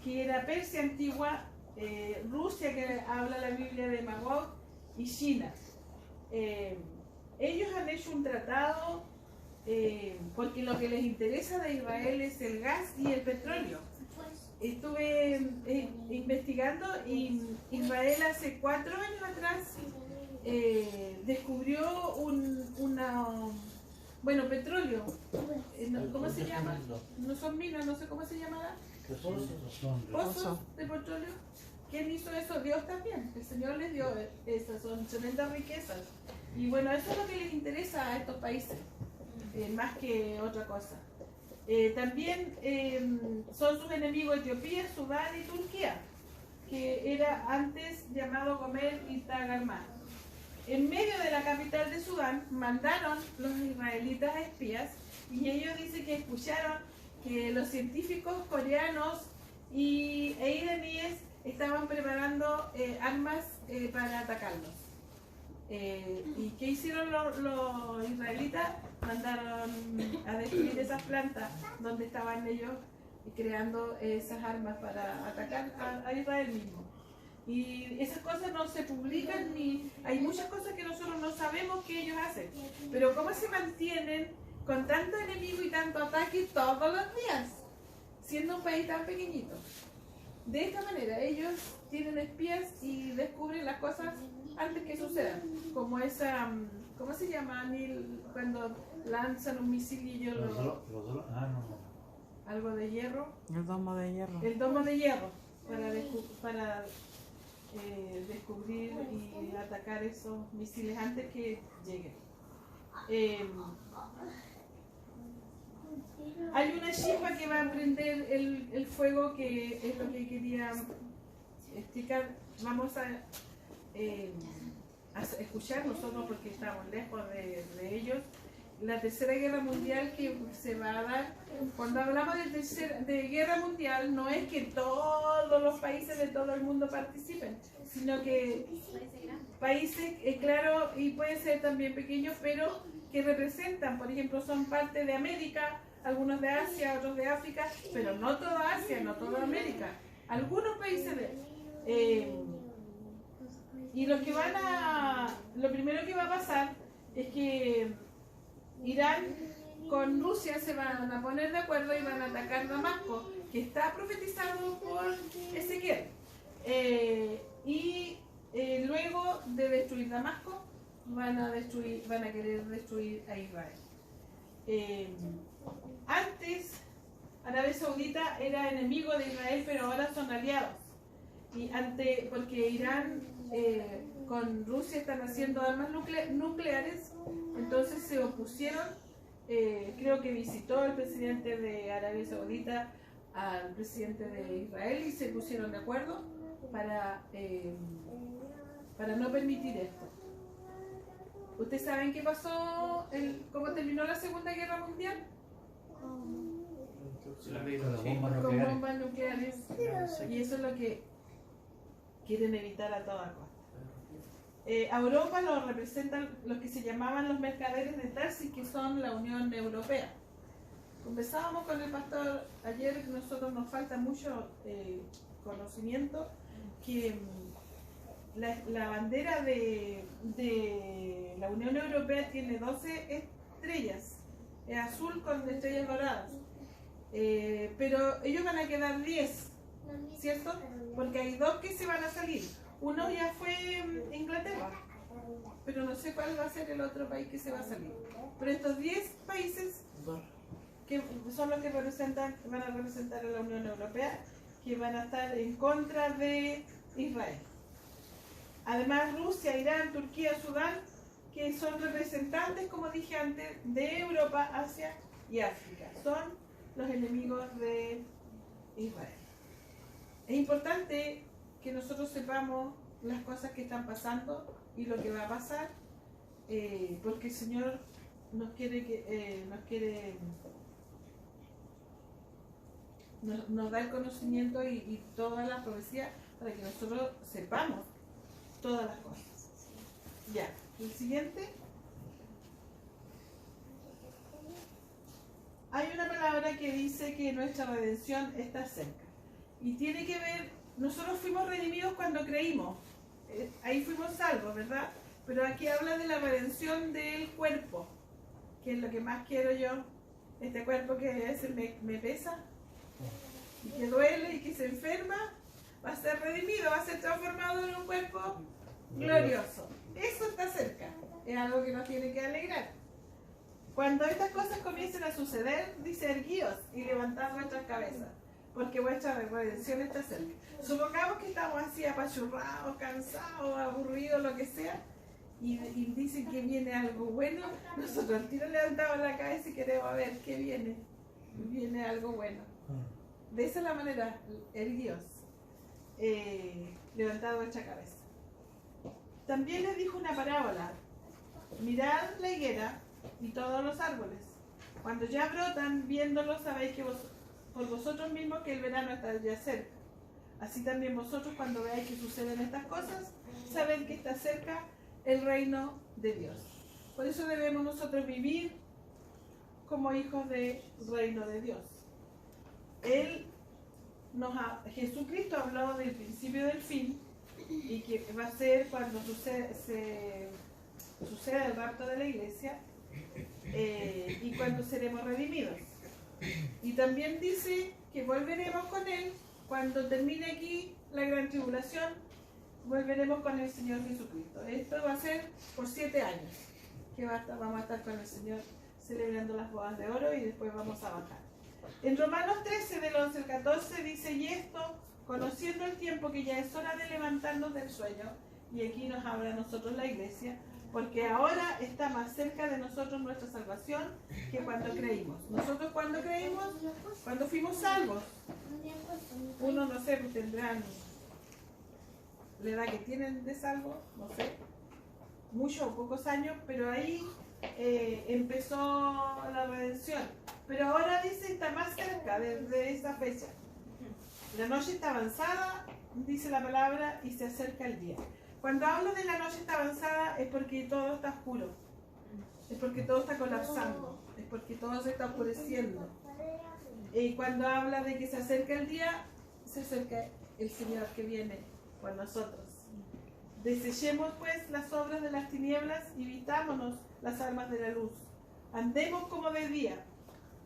que era Persia antigua, Rusia, que habla la Biblia de Magog, y China. Ellos han hecho un tratado porque lo que les interesa de Israel es el gas y el petróleo. Estuve investigando y Israel hace 4 años atrás descubrió petróleo. ¿Cómo se llama? No son minas, no sé cómo se llamará. Pozos de petróleo. ¿Quién hizo eso? Dios también. El Señor les dio esas, son tremendas riquezas. Y bueno, eso es lo que les interesa a estos países, más que otra cosa. También son sus enemigos Etiopía, Sudán y Turquía, que era antes llamado Gomer y Tagarmá. En medio de la capital de Sudán mandaron los israelitas espías y ellos dicen que escucharon que los científicos coreanos e iraníes estaban preparando armas para atacarlos. ¿Y qué hicieron los israelitas? Mandaron a destruir esas plantas donde estaban ellos creando esas armas para atacar a Israel mismo. Y esas cosas no se publican, ni hay muchas cosas que nosotros no sabemos que ellos hacen. Pero ¿cómo se mantienen con tanto enemigo y tanto ataque todos los días, siendo un país tan pequeñito? De esta manera, ellos tienen espías y descubren las cosas antes que sucedan. Como esa, ¿cómo se llama, Neil, cuando lanzan un misil y ellos algo de hierro? El domo de hierro. El domo de hierro, para descubrir y atacar esos misiles antes que lleguen. Hay una chispa que va a prender el fuego, que es lo que quería explicar. Vamos a escuchar nosotros, porque estamos lejos de ellos, la Tercera Guerra Mundial que se va a dar. Cuando hablamos de guerra mundial, no es que todos los países de todo el mundo participen, sino que países, claro, y pueden ser también pequeños, pero que representan, por ejemplo, son parte de América, algunos de Asia, otros de África, pero no toda Asia, no toda América, algunos países y lo primero que va a pasar es que Irán con Rusia se van a poner de acuerdo y van a atacar Damasco, que está profetizado por Ezequiel. Luego de destruir Damasco, van a querer destruir a Israel. Antes, Arabia Saudita era enemigo de Israel, pero ahora son aliados. Porque Irán con Rusia están haciendo armas nucleares, entonces se opusieron. Creo que visitó el presidente de Arabia Saudita al presidente de Israel y se pusieron de acuerdo para no permitir esto. ¿Ustedes saben qué pasó, cómo terminó la Segunda Guerra Mundial? Con las bombas Con nucleares. bombas nucleares. Y eso es lo que quieren evitar a toda costa. A Europa lo representan los que se llamaban los mercaderes de Tarsis, que son la Unión Europea. Conversábamos con el pastor ayer, que nosotros nos falta mucho conocimiento, que la bandera de la Unión Europea tiene 12 estrellas, es azul con estrellas doradas, pero ellos van a quedar 10, ¿cierto? Porque hay 2 que se van a salir. Uno ya fue Inglaterra, pero no sé cuál va a ser el otro país que se va a salir. Pero estos 10 países que son los que van a representar a la Unión Europea, que van a estar en contra de Israel. Además, Rusia, Irán, Turquía, Sudán, que son representantes, como dije antes, de Europa, Asia y África. Son los enemigos de Israel. Es importante que nosotros sepamos las cosas que están pasando y lo que va a pasar, porque el Señor nos da el conocimiento y toda la profecía para que nosotros sepamos todas las cosas. Ya, el siguiente. Hay una palabra que dice que nuestra redención está cerca. Y tiene que ver, nosotros fuimos redimidos cuando creímos. Ahí fuimos salvos, ¿verdad? Pero aquí habla de la redención del cuerpo, que es lo que más quiero yo. Este cuerpo que a veces me pesa, y que duele y que se enferma, va a ser redimido, va a ser transformado en un cuerpo glorioso. Eso está cerca, es algo que nos tiene que alegrar. Cuando estas cosas comiencen a suceder, dice: erguíos y levantad vuestras cabezas, porque vuestra redención está cerca. Supongamos que estamos así apachurrados, cansados, aburridos, lo que sea, y dicen que viene algo bueno. Nosotros al tiro levantamos la cabeza y queremos ver qué viene. Viene algo bueno. De esa es la manera, erguíos, levantad vuestra cabeza. También les dijo una parábola: mirad la higuera y todos los árboles. Cuando ya brotan, viéndolos, sabéis que por vosotros mismos que el verano está ya cerca. Así también vosotros, cuando veáis que suceden estas cosas, sabed que está cerca el reino de Dios. Por eso debemos nosotros vivir como hijos del reino de Dios. Jesucristo habló del principio del fin, y que va a ser cuando suceda el rapto de la iglesia, y cuando seremos redimidos. Y también dice que volveremos con Él cuando termine aquí la gran tribulación. Volveremos con el Señor Jesucristo. Esto va a ser por 7 años que vamos a estar con el Señor celebrando las bodas de oro, y después vamos a bajar. En Romanos 13, del 11 al 14, dice: y esto, conociendo el tiempo, que ya es hora de levantarnos del sueño. Y aquí nos habla a nosotros la iglesia, porque ahora está más cerca de nosotros nuestra salvación que cuando creímos. Nosotros cuando creímos, cuando fuimos salvos, uno, no sé, tendrán la edad que tienen de salvo, no sé, muchos o pocos años, pero ahí empezó la redención. Pero ahora dice está más cerca de esa fecha. La noche está avanzada, dice la palabra, y se acerca el día. Cuando hablo de la noche está avanzada es porque todo está oscuro, es porque todo está colapsando, es porque todo se está oscureciendo. Y cuando habla de que se acerca el día, se acerca el Señor que viene por nosotros. Desechemos pues las obras de las tinieblas y vistámonos las armas de la luz. Andemos como de día,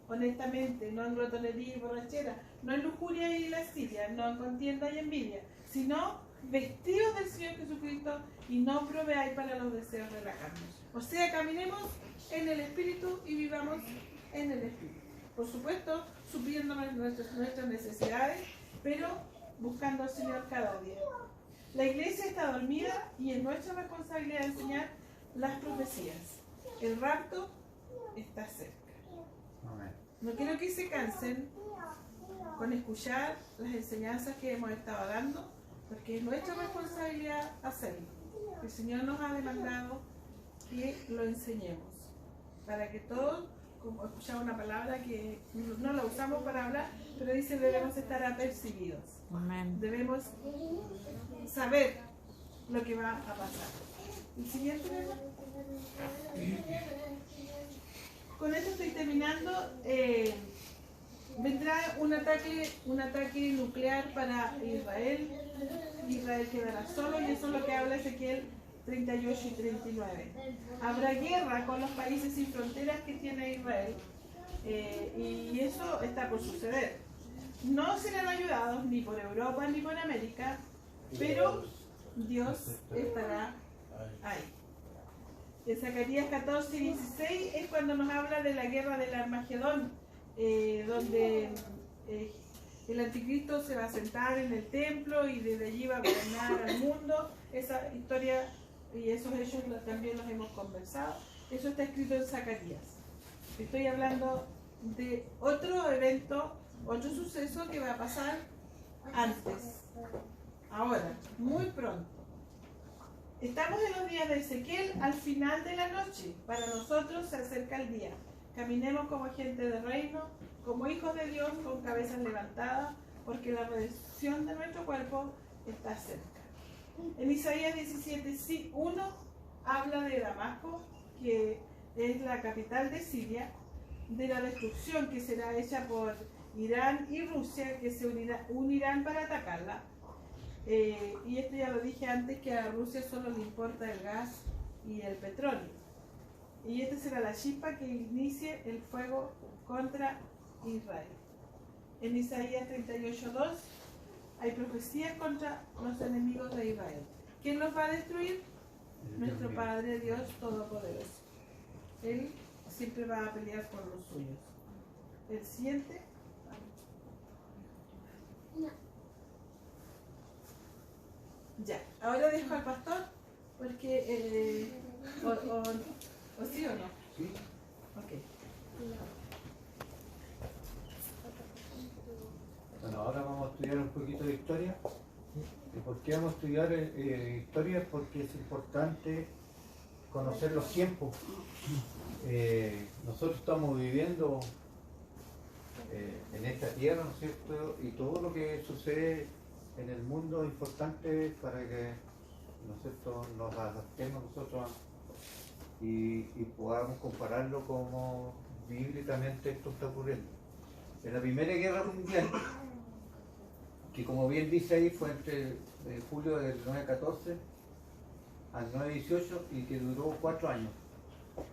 honestamente, no en glotonería y borrachera, no en lujuria y lascivia, no en contienda y envidia, sino vestidos del Señor Jesucristo, y no proveáis para los deseos de la carne. O sea, caminemos en el Espíritu y vivamos en el Espíritu. Por supuesto, supliendo nuestras necesidades, pero buscando al Señor cada día. La iglesia está dormida y es nuestra responsabilidad enseñar las profecías. El rapto está cerca. No quiero que se cansen con escuchar las enseñanzas que hemos estado dando, porque es nuestra responsabilidad hacerlo. El Señor nos ha demandado que lo enseñemos, para que todos, como escuchamos una palabra que no la usamos para hablar, pero dice debemos estar apercibidos. Amén. Debemos saber lo que va a pasar. ¿El siguiente tema? Con esto estoy terminando. Vendrá un ataque nuclear para Israel. Israel quedará solo, y eso es lo que habla Ezequiel 38 y 39. Habrá guerra con los países sin fronteras que tiene Israel, y eso está por suceder. No serán ayudados ni por Europa ni por América, pero Dios estará ahí. En Zacarías 14 y 16 es cuando nos habla de la guerra del Armagedón, donde el anticristo se va a sentar en el templo y desde allí va a gobernar al mundo. Esa historia y esos hechos también los hemos conversado. Eso está escrito en Zacarías. Estoy hablando de otro evento, otro suceso que va a pasar antes, ahora, muy pronto. Estamos en los días de Ezequiel, al final de la noche. Para nosotros se acerca el día. Caminemos como gente de reino, como hijos de Dios, con cabezas levantadas, porque la redención de nuestro cuerpo está cerca. En Isaías 17:1 habla de Damasco, que es la capital de Siria, de la destrucción que será hecha por Irán y Rusia, que se unirán para atacarla. Y esto ya lo dije antes, que a Rusia solo le importa el gas y el petróleo. Y esta será la chispa que inicie el fuego contra Israel. En Isaías 38:2 hay profecías contra los enemigos de Israel. ¿Quién los va a destruir? Nuestro Padre Dios Todopoderoso. Él siempre va a pelear por los suyos. El siguiente. Ya, ahora dejo al pastor porque o sí o no. Sí. Ok. Bueno, ahora vamos a estudiar un poquito de historia. ¿Y por qué vamos a estudiar historia? Porque es importante conocer los tiempos. Nosotros estamos viviendo en esta tierra, ¿no es cierto? Y todo lo que sucede en el mundo es importante para que, ¿no es cierto?, nos adaptemos nosotros y podamos compararlo como bíblicamente esto está ocurriendo. En la Primera Guerra Mundial, que como bien dice ahí, fue entre julio del 914 al 918 y que duró 4 años.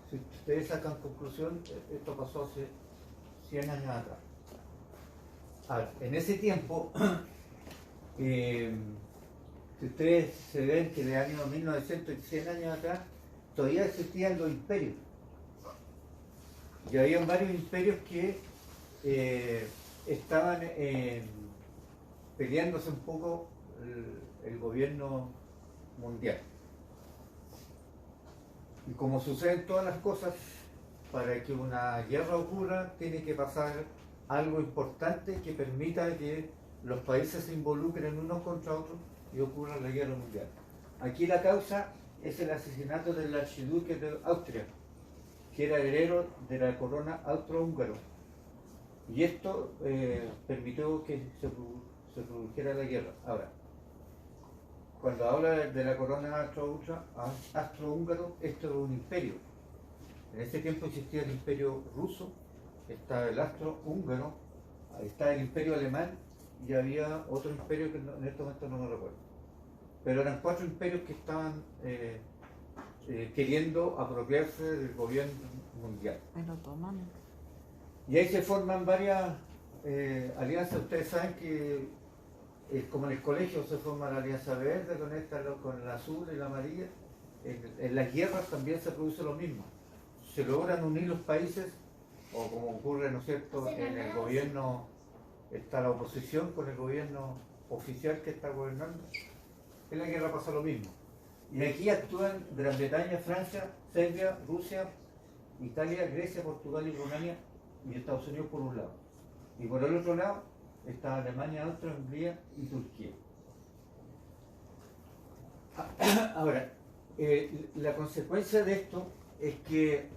Si ustedes sacan conclusión, esto pasó hace 100 años atrás. Ahora, en ese tiempo, si ustedes se ven que de año 1900 y 100 años atrás, todavía existían los imperios. Y había varios imperios que estaban peleándose un poco el gobierno mundial. Y como suceden todas las cosas, para que una guerra ocurra, tiene que pasar algo importante que permita que los países se involucren unos contra otros y ocurra la guerra mundial. Aquí la causa es el asesinato del archiduque de Austria, que era heredero de la corona austrohúngaro. Y esto permitió que se produjera la guerra. Ahora, cuando habla de la corona austrohúngaro, esto es un imperio. En ese tiempo existía el imperio ruso, estaba el austrohúngaro, estaba el imperio alemán y había otro imperio que en este momento no me recuerdo. Pero eran 4 imperios que estaban queriendo apropiarse del gobierno mundial. El otomano. Y ahí se forman varias alianzas. Ustedes saben que como en el colegio se forma la alianza verde con la azul y la amarilla, en las guerras también se produce lo mismo. Se logran unir los países, o como ocurre, ¿no es cierto?, en el gobierno está la oposición con el gobierno oficial que está gobernando. En la guerra pasa lo mismo. Y aquí actúan Gran Bretaña, Francia, Serbia, Rusia, Italia, Grecia, Portugal y Rumania y Estados Unidos por un lado. Y por el otro lado estaba Alemania, Austria, Hungría y Turquía. Ahora, la consecuencia de esto es que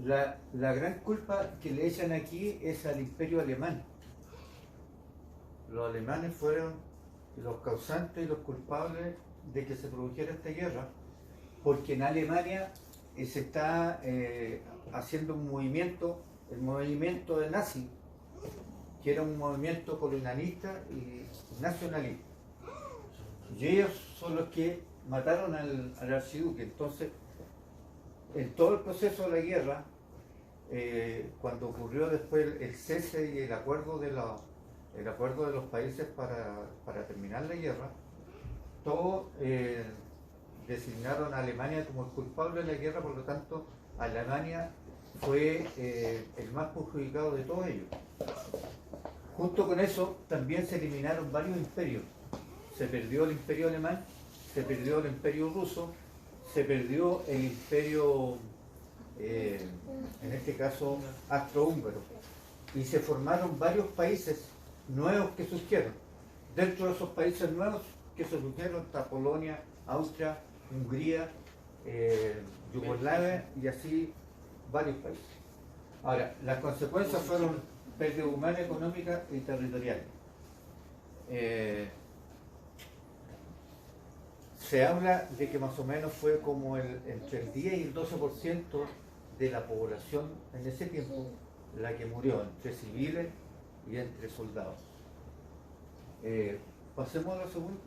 la gran culpa que le echan aquí es al imperio alemán. Los alemanes fueron los causantes y los culpables de que se produjera esta guerra, porque en Alemania se está haciendo un movimiento, el movimiento de nazi, que era un movimiento colonialista y nacionalista. Y ellos son los que mataron al archiduque. Entonces, en todo el proceso de la guerra, cuando ocurrió después el cese y el acuerdo de los países para terminar la guerra, todos designaron a Alemania como el culpable de la guerra. Por lo tanto, Alemania fue el más perjudicado de todos ellos. Junto con eso, también se eliminaron varios imperios. Se perdió el imperio alemán, se perdió el imperio ruso, se perdió el imperio, en este caso, austrohúngaro. Y se formaron varios países nuevos que surgieron. Dentro de esos países nuevos que se surgieron está Polonia, Austria, Hungría, Yugoslavia y así varios países. Ahora, las consecuencias fueron pérdida humana, económica y territorial. Se habla de que más o menos fue como entre el 10 y el 12% de la población en ese tiempo la que murió, entre civiles y entre soldados. Pasemos a la segunda.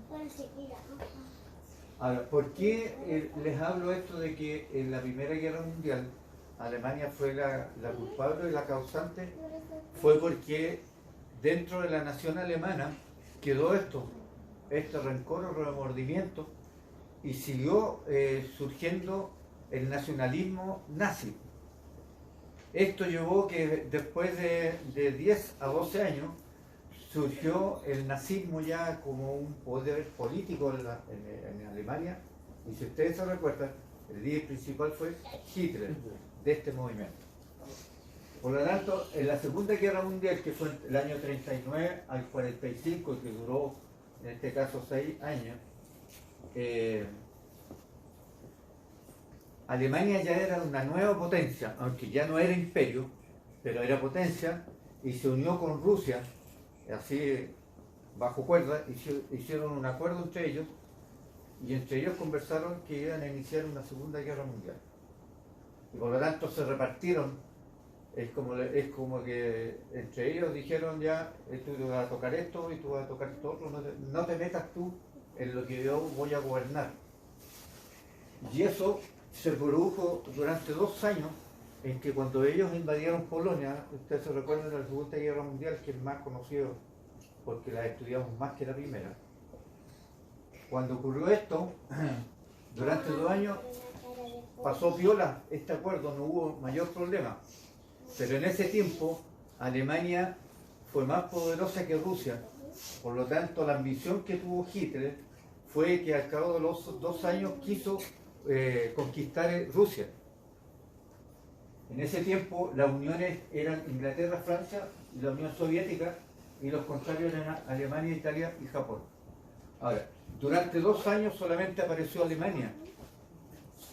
Ahora, ¿por qué les hablo esto de que en la Primera Guerra Mundial Alemania fue la culpable y la causante? Fue porque dentro de la nación alemana quedó este rencor o remordimiento, y siguió surgiendo el nacionalismo nazi. Esto llevó que después de 10 a 12 años surgió el nazismo ya como un poder político en Alemania, y si ustedes se recuerdan, el líder principal fue Hitler de este movimiento. Por lo tanto, en la Segunda Guerra Mundial, que fue el año 39 al 45, que duró en este caso 6 años, Alemania ya era una nueva potencia, aunque ya no era imperio, pero era potencia, y se unió con Rusia, así bajo cuerda, hicieron un acuerdo entre ellos, y entre ellos conversaron que iban a iniciar una Segunda Guerra Mundial. Y por lo tanto se repartieron, es como que entre ellos dijeron ya, tú vas a tocar esto y tú vas a tocar esto otro, no te metas tú en lo que yo voy a gobernar. Y eso se produjo durante 2 años, en que cuando ellos invadieron Polonia, ustedes se recuerdan de la Segunda Guerra Mundial, que es más conocido porque la estudiamos más que la primera. Cuando ocurrió esto, durante 2 años pasó piola este acuerdo, no hubo mayor problema. Pero en ese tiempo Alemania fue más poderosa que Rusia. Por lo tanto, la ambición que tuvo Hitler fue que al cabo de los 2 años quiso conquistar Rusia. En ese tiempo las uniones eran Inglaterra, Francia y la Unión Soviética, y los contrarios eran Alemania, Italia y Japón. Ahora, durante 2 años solamente apareció Alemania,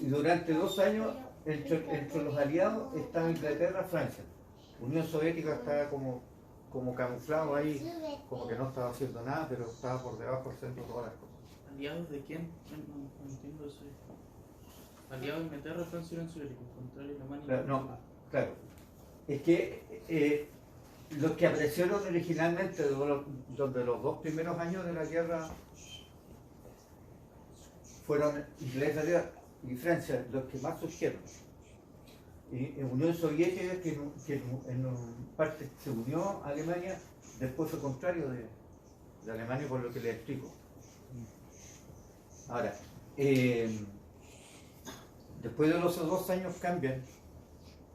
y durante 2 años entre los aliados estaba Inglaterra, Francia. Unión Soviética estaba como camuflado ahí, como que no estaba haciendo nada, pero estaba por debajo haciendo todas las cosas. ¿Aliados de quién? No entiendo eso. Aliados de Inglaterra, Francia y Unión Soviética, contra Alemania. Claro, no, claro. Es que los que aparecieron originalmente, donde los 2 primeros años de la guerra fueron Inglaterra y Francia los que más surgieron. Y en Unión Soviética, que en parte se unió a Alemania, después fue contrario de Alemania, por lo que les explico. Ahora, después de los 2 años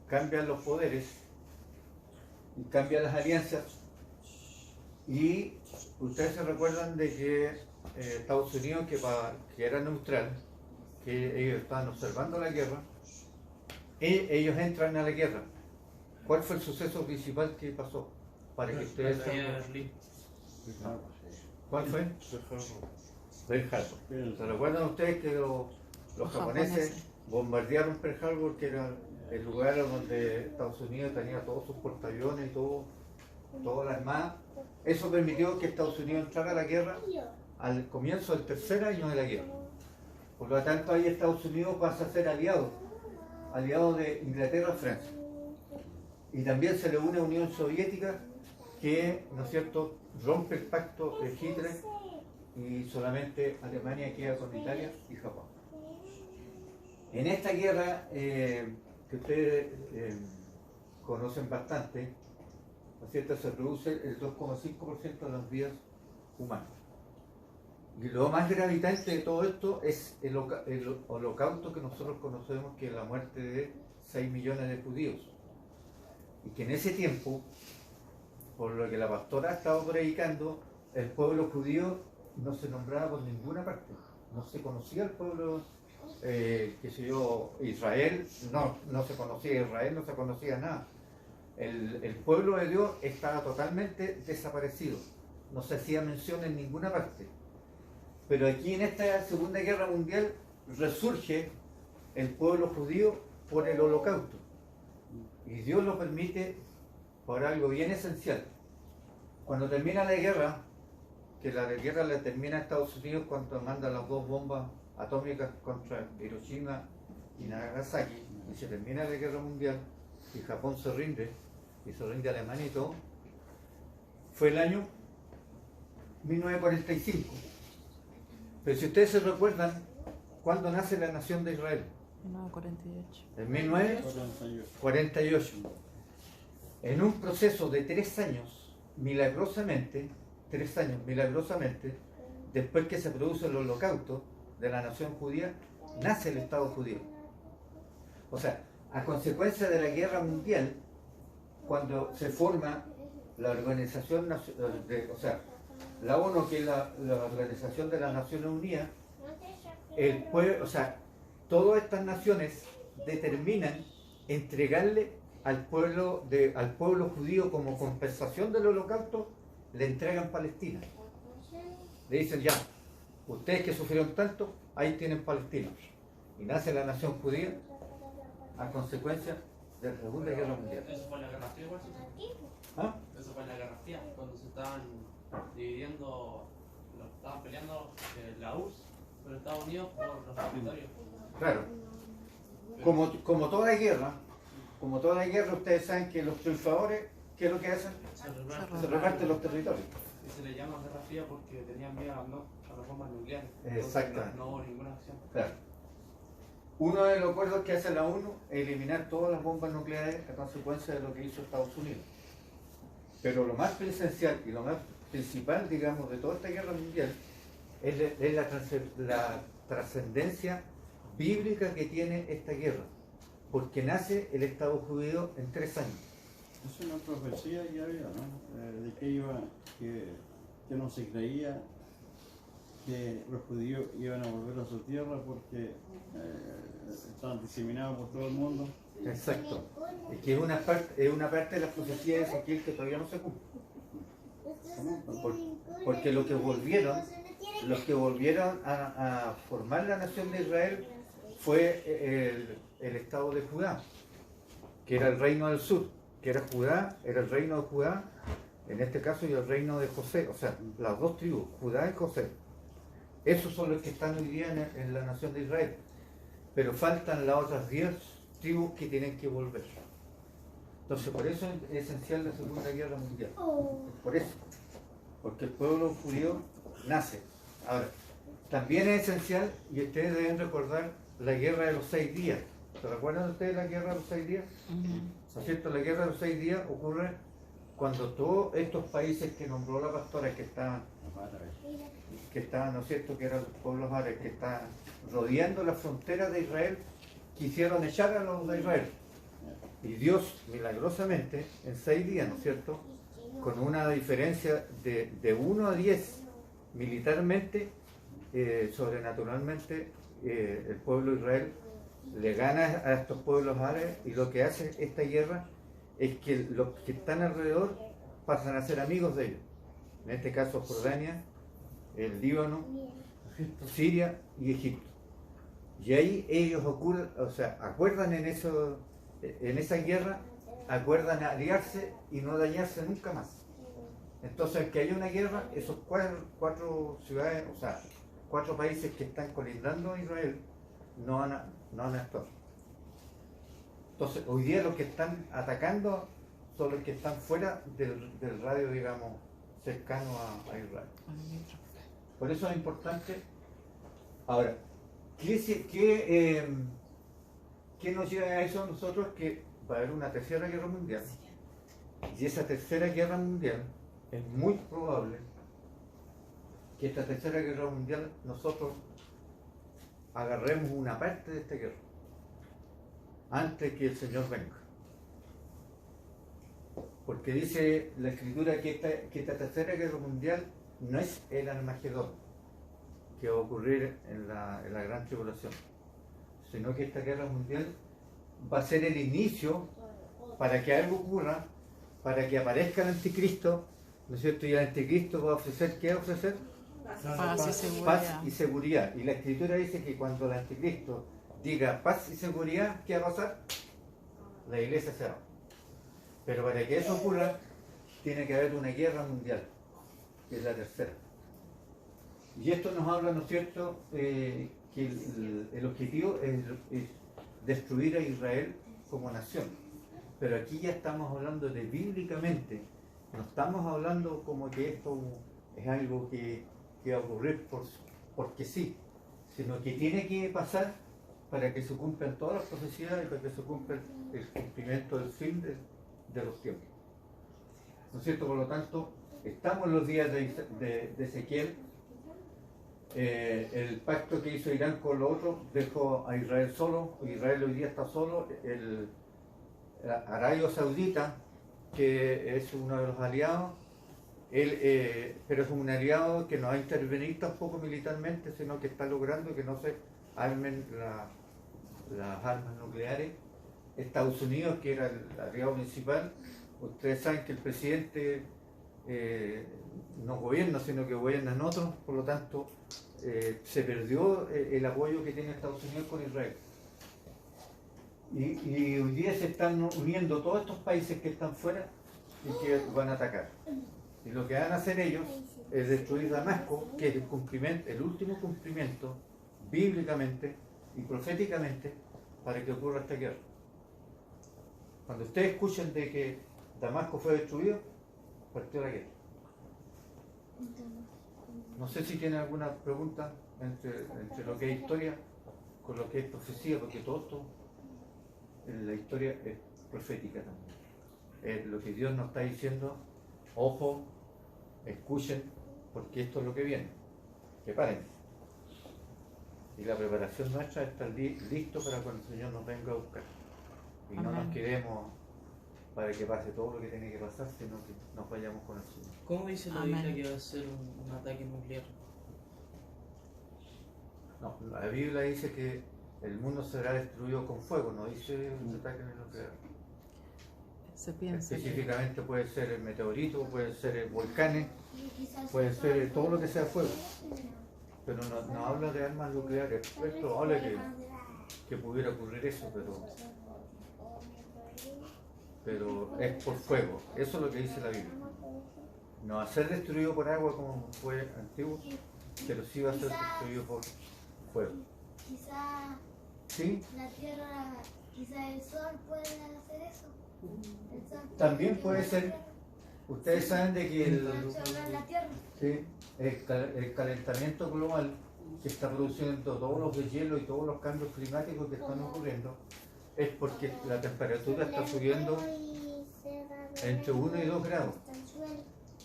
cambian los poderes y cambian las alianzas, y ustedes se recuerdan de que Estados Unidos, que era neutral, que ellos estaban observando la guerra, ellos entran a la guerra. ¿Cuál fue el suceso principal que pasó? para que ustedes La caída de sepan. Berlín. ¿Cuál fue? Pearl Harbor. ¿Se recuerdan ustedes que los japoneses bombardearon Pearl Harbor, que era el lugar donde Estados Unidos tenía todos sus portaaviones y toda la armada? Eso permitió que Estados Unidos entrara a la guerra al comienzo del tercer año de la guerra. Por lo tanto, ahí Estados Unidos pasa a ser aliado de Inglaterra y Francia. Y también se le une a Unión Soviética, que, ¿no es cierto?, rompe el pacto de Hitler y solamente Alemania queda con Italia y Japón. En esta guerra, que ustedes conocen bastante, ¿no es cierto?, se reduce el 2,5% de las vidas humanas. Y lo más gravitante de todo esto es el holocausto que nosotros conocemos, que es la muerte de 6 millones de judíos. Y que en ese tiempo, por lo que la pastora ha estado predicando, el pueblo judío no se nombraba por ninguna parte. No se conocía el pueblo, Israel, no se conocía Israel, no se conocía nada. El pueblo de Dios estaba totalmente desaparecido. No se hacía mención en ninguna parte. Pero aquí en esta Segunda Guerra Mundial resurge el pueblo judío por el holocausto. Y Dios lo permite por algo bien esencial. Cuando termina la guerra, que la guerra la termina Estados Unidos cuando manda las 2 bombas atómicas contra Hiroshima y Nagasaki, y se termina la guerra mundial, y Japón se rinde, y se rinde Alemania y todo, fue el año 1945. Pero si ustedes se recuerdan, ¿cuándo nace la nación de Israel? 1948. En 1948. En un proceso de 3 años, milagrosamente, después que se produce el holocausto de la nación judía, nace el Estado judío. O sea, a consecuencia de la guerra mundial, cuando se forma la organización, la ONU, que es la Organización de las Naciones Unidas, todas estas naciones determinan entregarle al pueblo judío como compensación del holocausto, le entregan Palestina. Le dicen ya, ustedes que sufrieron tanto, ahí tienen Palestina. Y nace la nación judía a consecuencia de la Segunda Guerra Mundial. Eso fue la Guerra Fría, igual. ¿Ah? Eso fue la Guerra Fría, cuando se estaban dividiendo, estaban peleando la URSS por Estados Unidos por los territorios. Claro. Como toda guerra, ustedes saben que los triunfadores, ¿qué es lo que hacen? Se reparten los territorios. Y se le llama Guerra Fría porque tenían miedo a las bombas nucleares. Exactamente. No hubo ninguna acción. Claro. Uno de los acuerdos que hace la ONU es eliminar todas las bombas nucleares a consecuencia de lo que hizo Estados Unidos. Pero lo más esencial y lo más principal, digamos, de toda esta guerra mundial es la trascendencia bíblica que tiene esta guerra, porque nace el Estado judío en 3 años. Es una profecía que había, ¿no? De que no se creía que los judíos iban a volver a su tierra porque estaban diseminados por todo el mundo. Exacto. Es que es una parte de la profecía de Ezequiel que todavía no se cumple. Porque los que volvieron a formar la nación de Israel fue el Estado de Judá, que era el reino del sur, que era el reino de Judá, en este caso, y el reino de José, o sea, las 2 tribus, Judá y José. Esos son los que están hoy día en la nación de Israel. Pero faltan las otras 10 tribus que tienen que volver. Entonces, por eso es esencial la Segunda Guerra Mundial. Por eso. Porque el pueblo judío nace. Ahora, también es esencial, y ustedes deben recordar, la Guerra de los 6 días. ¿Se recuerdan ustedes la Guerra de los 6 días? ¿No es cierto? La Guerra de los 6 días ocurre cuando todos estos países que nombró la pastora, que estaban, ¿no es cierto?, que eran los pueblos árabes, que estaban rodeando las fronteras de Israel, quisieron echar a los de Israel. Y Dios, milagrosamente, en 6 días, ¿no es cierto?, con una diferencia de 1 a 10 militarmente, sobrenaturalmente, el pueblo de Israel le gana a estos pueblos árabes, y lo que hace esta guerra es que los que están alrededor pasan a ser amigos de ellos. En este caso Jordania, el Líbano, Siria y Egipto. Y ahí ellos acuerdan en esa guerra, acuerdan aliarse y no dañarse nunca más. Entonces, que haya una guerra, esos cuatro ciudades, o sea, 4 países que están colindando a Israel, no van a actuar. Entonces, hoy día los que están atacando son los que están fuera del radio, digamos, cercano a Israel. Por eso es importante. Ahora, ¿qué nos lleva a eso a nosotros? Que va a haber una tercera guerra mundial. Y esa tercera guerra mundial es muy probable que esta tercera guerra mundial nosotros agarremos una parte de esta guerra antes que el Señor venga. Porque dice la Escritura que esta tercera guerra mundial no es el Armagedón que va a ocurrir en la gran tribulación, sino que esta guerra mundial va a ser el inicio para que algo ocurra, para que aparezca el anticristo, ¿no es cierto? Y el anticristo va a ofrecer, ¿qué va a ofrecer? Paz y seguridad. Y la Escritura dice que cuando el anticristo diga paz y seguridad, ¿qué va a pasar? La iglesia se va. Pero para que eso ocurra, tiene que haber una guerra mundial, que es la tercera. Y esto nos habla, ¿no es cierto?, que el objetivo es destruir a Israel como nación. Pero aquí ya estamos hablando de bíblicamente, no estamos hablando como que esto es algo que va a ocurrir porque sí, sino que tiene que pasar para que se cumplan todas las profecías y para que se cumpla el cumplimiento del fin de los tiempos. ¿No es cierto? Por lo tanto, estamos en los días de Ezequiel. El pacto que hizo Irán con los otros dejó a Israel solo. Israel hoy día está solo. Arabia Saudita, que es uno de los aliados, pero es un aliado que no va a intervenir tampoco militarmente, sino que está logrando que no se armen las armas nucleares. Estados Unidos, que era el aliado principal, ustedes saben que el presidente no gobierna, sino que gobiernan otros, por lo tanto se perdió el apoyo que tiene Estados Unidos con Israel. Y hoy día se están uniendo todos estos países que están fuera y que van a atacar. Y lo que van a hacer ellos es destruir Damasco, que es el último cumplimiento bíblicamente y proféticamente para que ocurra esta guerra. Cuando ustedes escuchen de que Damasco fue destruido, partió la guerra. No sé si tienen alguna pregunta entre lo que es historia con lo que es profecía, porque todo esto en la historia es profética también. Es lo que Dios nos está diciendo: ojo, escuchen, porque esto es lo que viene. Que paren. Y la preparación nuestra es estar listo para cuando el Señor nos venga a buscar. Y no nos quedemos para que pase todo lo que tiene que pasar, sino que nos vayamos con el Señor. ¿Cómo dice la Biblia que va a ser un ataque nuclear? No, la Biblia dice que el mundo será destruido con fuego, no dice un ataque nuclear. Se piensa. Específicamente puede ser meteorito, puede ser volcanes, puede ser todo lo que sea fuego. Pero no habla de armas nucleares. Es probable que pudiera ocurrir eso, pero es por fuego. Eso es lo que dice la Biblia. No va a ser destruido por agua como fue antiguo, pero sí va a ser destruido por fuego. Quizá ¿Sí? la Tierra, quizá el Sol puede hacer eso. El Sol También puede ser. Ustedes saben de que la Tierra. sí, el calentamiento global que está produciendo todos los deshielos y todos los cambios climáticos que están ocurriendo es porque la temperatura está subiendo entre 1 y 2 grados.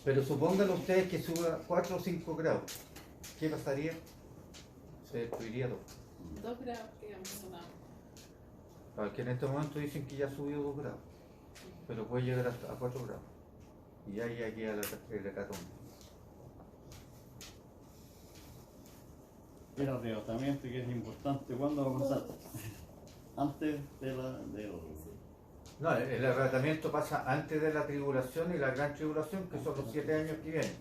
Pero supónganlo ustedes que suba 4 o 5 grados. ¿Qué pasaría? Se destruiría todo. 2 grados que han sonado. Porque en este momento dicen que ya ha subido 2 grados, pero puede llegar a 4 grados. Y ya queda el hecatombe. El arrebatamiento, que es importante, ¿cuándo va a pasar? Antes de No, el arrebatamiento pasa antes de la tribulación y la gran tribulación, que son los 7 años que vienen.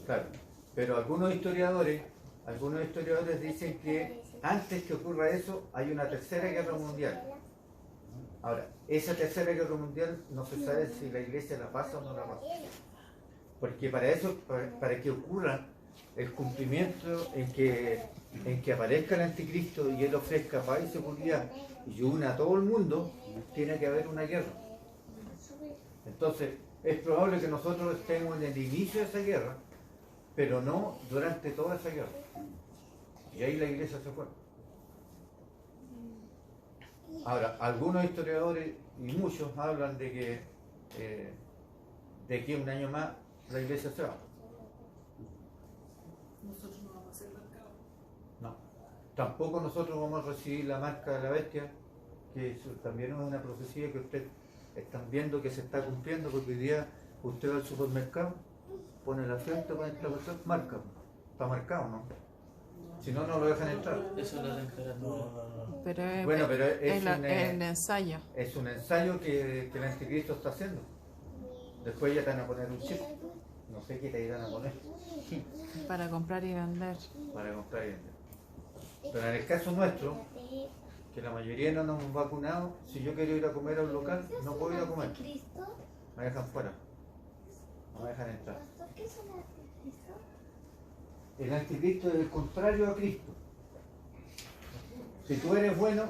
Claro. Pero algunos historiadores dicen que antes que ocurra eso hay una tercera guerra mundial. Ahora, esa tercera guerra mundial no se sabe si la iglesia la pasa o no la pasa. Porque para eso, para que ocurra el cumplimiento en que aparezca el anticristo y él ofrezca paz y seguridad y una a todo el mundo, tiene que haber una guerra. Entonces, es probable que nosotros estemos en el inicio de esa guerra, pero no durante toda esa guerra. Y ahí la iglesia se fue. Ahora, algunos historiadores y muchos hablan de que un año más la iglesia se va. Nosotros no vamos a ser marcados. No. Tampoco nosotros vamos a recibir la marca de la bestia, que eso también es una profecía que ustedes están viendo que se está cumpliendo, porque hoy día usted va al supermercado, pone la frente, pone esta cuestión, marca. Está marcado, ¿no? Si no, no lo dejan entrar. Eso es la temperatura. Pero Bueno, pero es el ensayo. Es un ensayo que el anticristo está haciendo. Después ya te van a poner un chip. No sé qué te irán a poner. Para comprar y vender. Para comprar y vender. Pero en el caso nuestro, que la mayoría no nos hemos vacunado, si yo quiero ir a comer a un local, no puedo ir a comer. Me dejan fuera. No me dejan entrar. ¿Qué es el anticristo? El anticristo es el contrario a Cristo. Si tú eres bueno,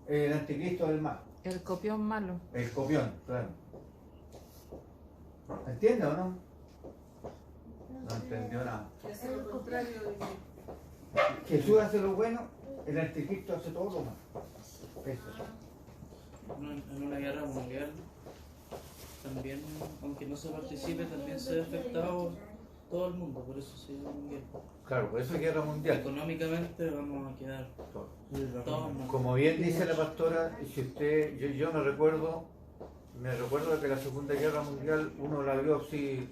el anticristo es el mal. El copión malo. El copión, claro. ¿Entiendes o no? No entendió nada. Es lo contrario de Jesús hace lo bueno, el anticristo hace todo lo malo. Eso. En una guerra mundial, también, aunque no se participe, también se ve afectado todo el mundo, por eso se llama mundial. Claro, por eso es guerra mundial. Económicamente vamos a quedar todos mal. Como bien dice la pastora, si usted, yo me recuerdo de que la Segunda Guerra Mundial uno la vio así,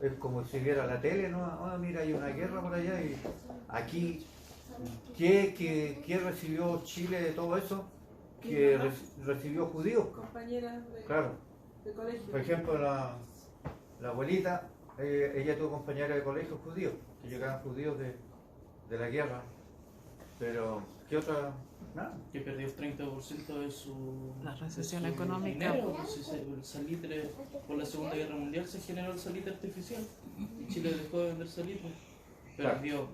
es como si viera la tele, ¿no? Ah, mira, hay una guerra por allá y aquí, ¿qué recibió Chile de todo eso? Que recibió judíos. compañeras Claro. de colegio. Por ejemplo, la abuelita, ella tuvo compañeras de colegio judíos, que llegaban judíos de la guerra. Pero, ¿qué otra? Nada. Que perdió el 30% de su... La recesión de su económica. dinero, pues, si el salitre, por la Segunda Guerra Mundial se generó el salitre artificial. Y Chile dejó de vender salitre. Claro. Perdió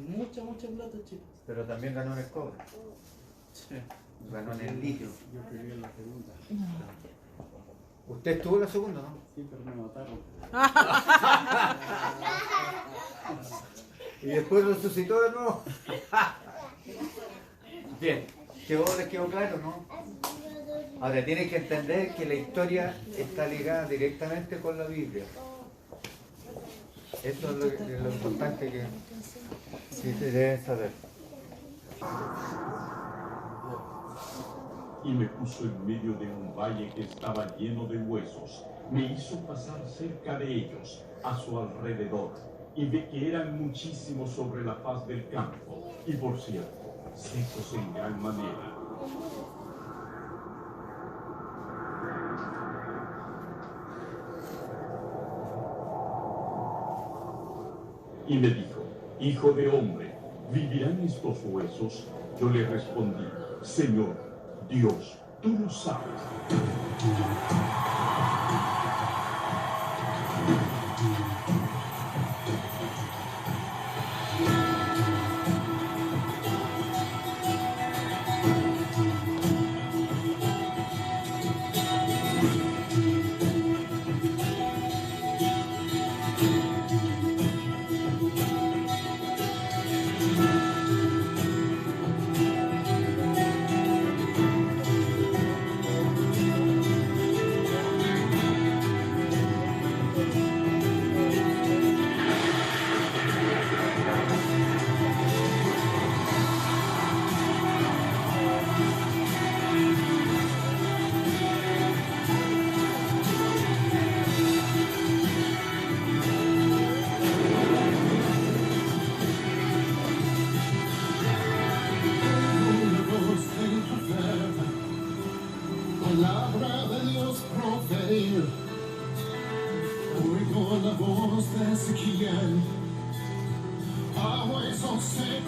mucha plata Chile. Pero también ganó en el cobre, Sí. ganó en el litio. Yo quería la segunda. Usted estuvo en la segunda, ¿no? Sí, pero me mataron. Y después resucitó de nuevo. Bien, les quedó claro, ¿no? Ahora tienen que entender que la historia está ligada directamente con la Biblia. Eso es lo importante que se deben saber. Y me puso en medio de un valle que estaba lleno de huesos. Me hizo pasar cerca de ellos, a su alrededor, y vi que eran muchísimos sobre la faz del campo, y por cierto, secos en gran manera. Y me dijo, hijo de hombre, ¿vivirán estos huesos? Yo le respondí, Señor, Dios, tú lo sabes.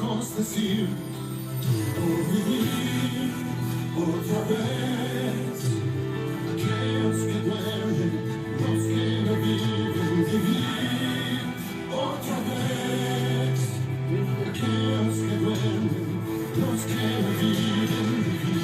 oímos decir, por vivir otra vez. Aquellos que duermen, los que no viven, vivir otra vez. Aquellos que duermen, los que no viven, vivir.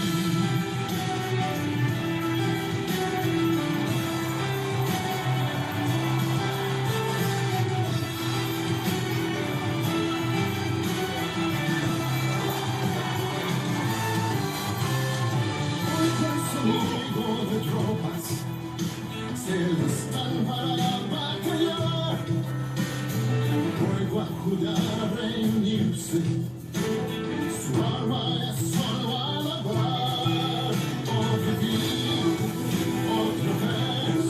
De tropas se listan para batallar, luego a Judá reunirse, su alma ya solo a labrar, o vivir otra vez.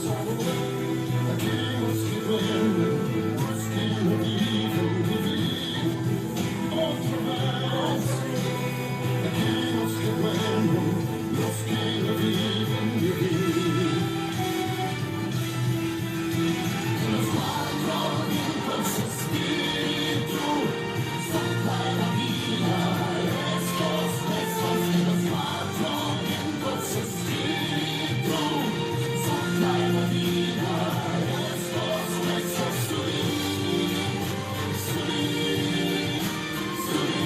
Aquellos que duermen, los que no viven, vivir otra vez. Aquellos que duermen, los que no viven, vivir. Los cuatro vientos espíritu sopla la vida. Estos besos de los cuatro vientos espíritu sopla la vida. Estos besos subir, subir, subir,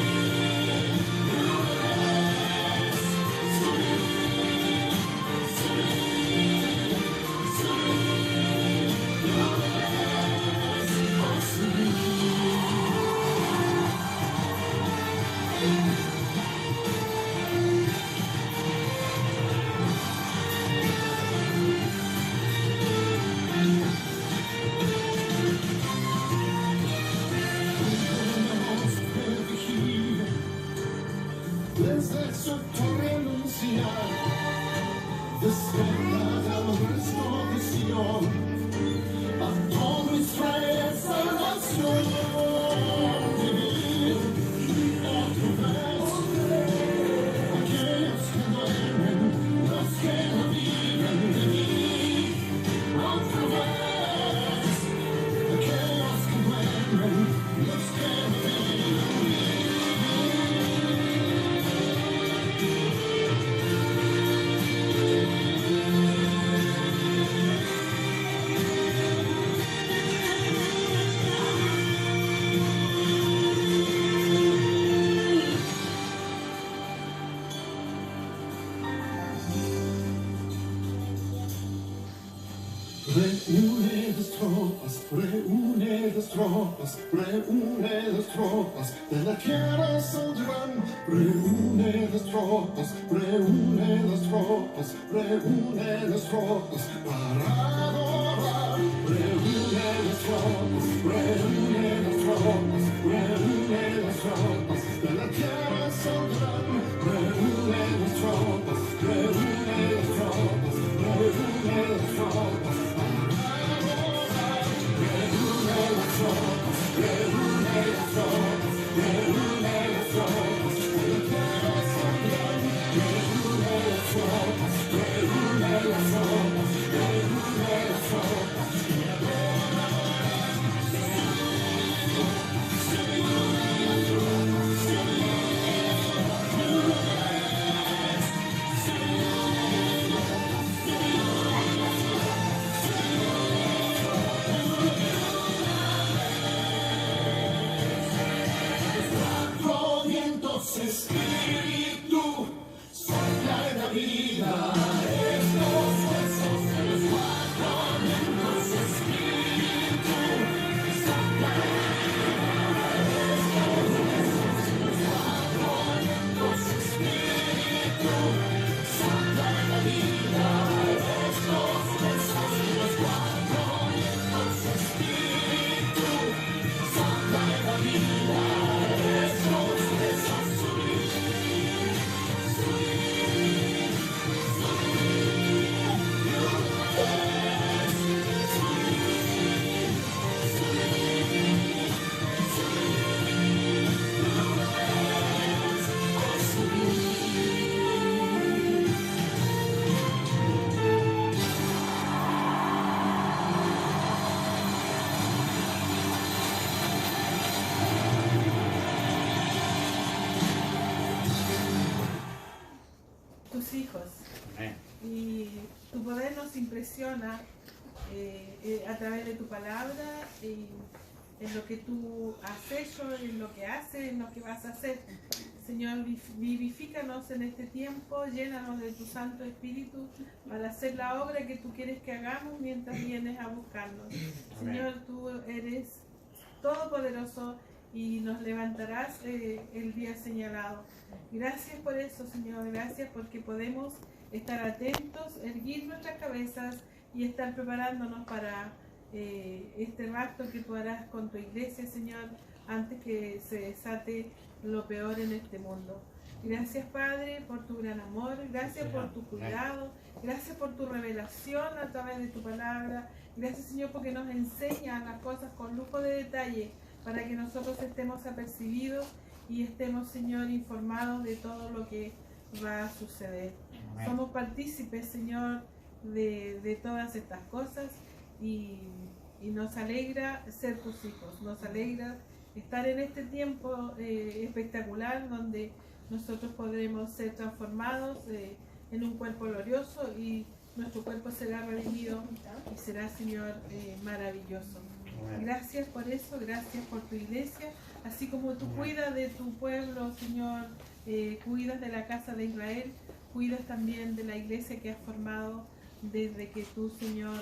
desde su torre anunciar, despertar al resto de Sion, a todo Israel salvación, vivir otra vez. Aquellos que duermen, los que no viven, vivir otra vez. Aquellos que duermen, los que no viven, vivir. Reúne las tropas, reúne las tropas, reúne las tropas, de la tierra saldrán. Reúne las tropas, reúne las tropas, reúne las tropas, para adorar. Reúne las tropas, reúne las tropas, reúne las tropas, de la tierra saldrán. Reúne las tropas, reúne las tropas, reúne las tropas. Espíritu, sopla en la vida. Estos huesos de los cuatro vientos, Espíritu, sopla en la vida. Estos huesos de los cuatro vientos, Espíritu, sopla en la vida. Estos huesos de los cuatro vientos, Espíritu, sopla en la vida. Estos huesos subir, subir, subir. hijos. Y tu poder nos impresiona a través de tu palabra, en lo que tú has hecho, en lo que haces, en lo que vas a hacer. Señor, vivifícanos en este tiempo, llénanos de tu Santo Espíritu para hacer la obra que tú quieres que hagamos mientras vienes a buscarnos. Señor, tú eres todopoderoso y nos levantarás el día señalado. Gracias por eso, Señor, gracias porque podemos estar atentos, erguir nuestras cabezas y estar preparándonos para este rapto que tú harás con tu iglesia, Señor, antes que se desate lo peor en este mundo. Gracias, Padre, por tu gran amor, gracias por tu cuidado, gracias por tu revelación a través de tu palabra, gracias, Señor, porque nos enseñas las cosas con lujo de detalle para que nosotros estemos apercibidos y estemos, Señor, informados de todo lo que va a suceder. Amén. Somos partícipes, Señor, de todas estas cosas y nos alegra ser tus hijos, nos alegra estar en este tiempo espectacular donde nosotros podremos ser transformados en un cuerpo glorioso y nuestro cuerpo será redimido y será, Señor, maravilloso. Gracias por eso, gracias por tu iglesia, así como tú cuidas de tu pueblo, Señor, cuidas de la casa de Israel, cuidas también de la iglesia que has formado desde que tú, Señor,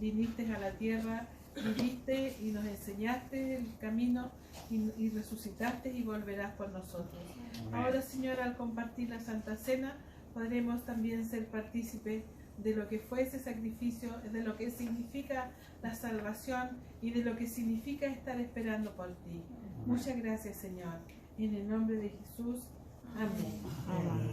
viniste a la tierra, viviste y nos enseñaste el camino y resucitaste y volverás por nosotros. Amén. Ahora, Señor, al compartir la Santa Cena, podremos también ser partícipes de lo que fue ese sacrificio, de lo que significa la salvación y de lo que significa estar esperando por ti. Muchas gracias, Señor. En el nombre de Jesús. Amén. Amén.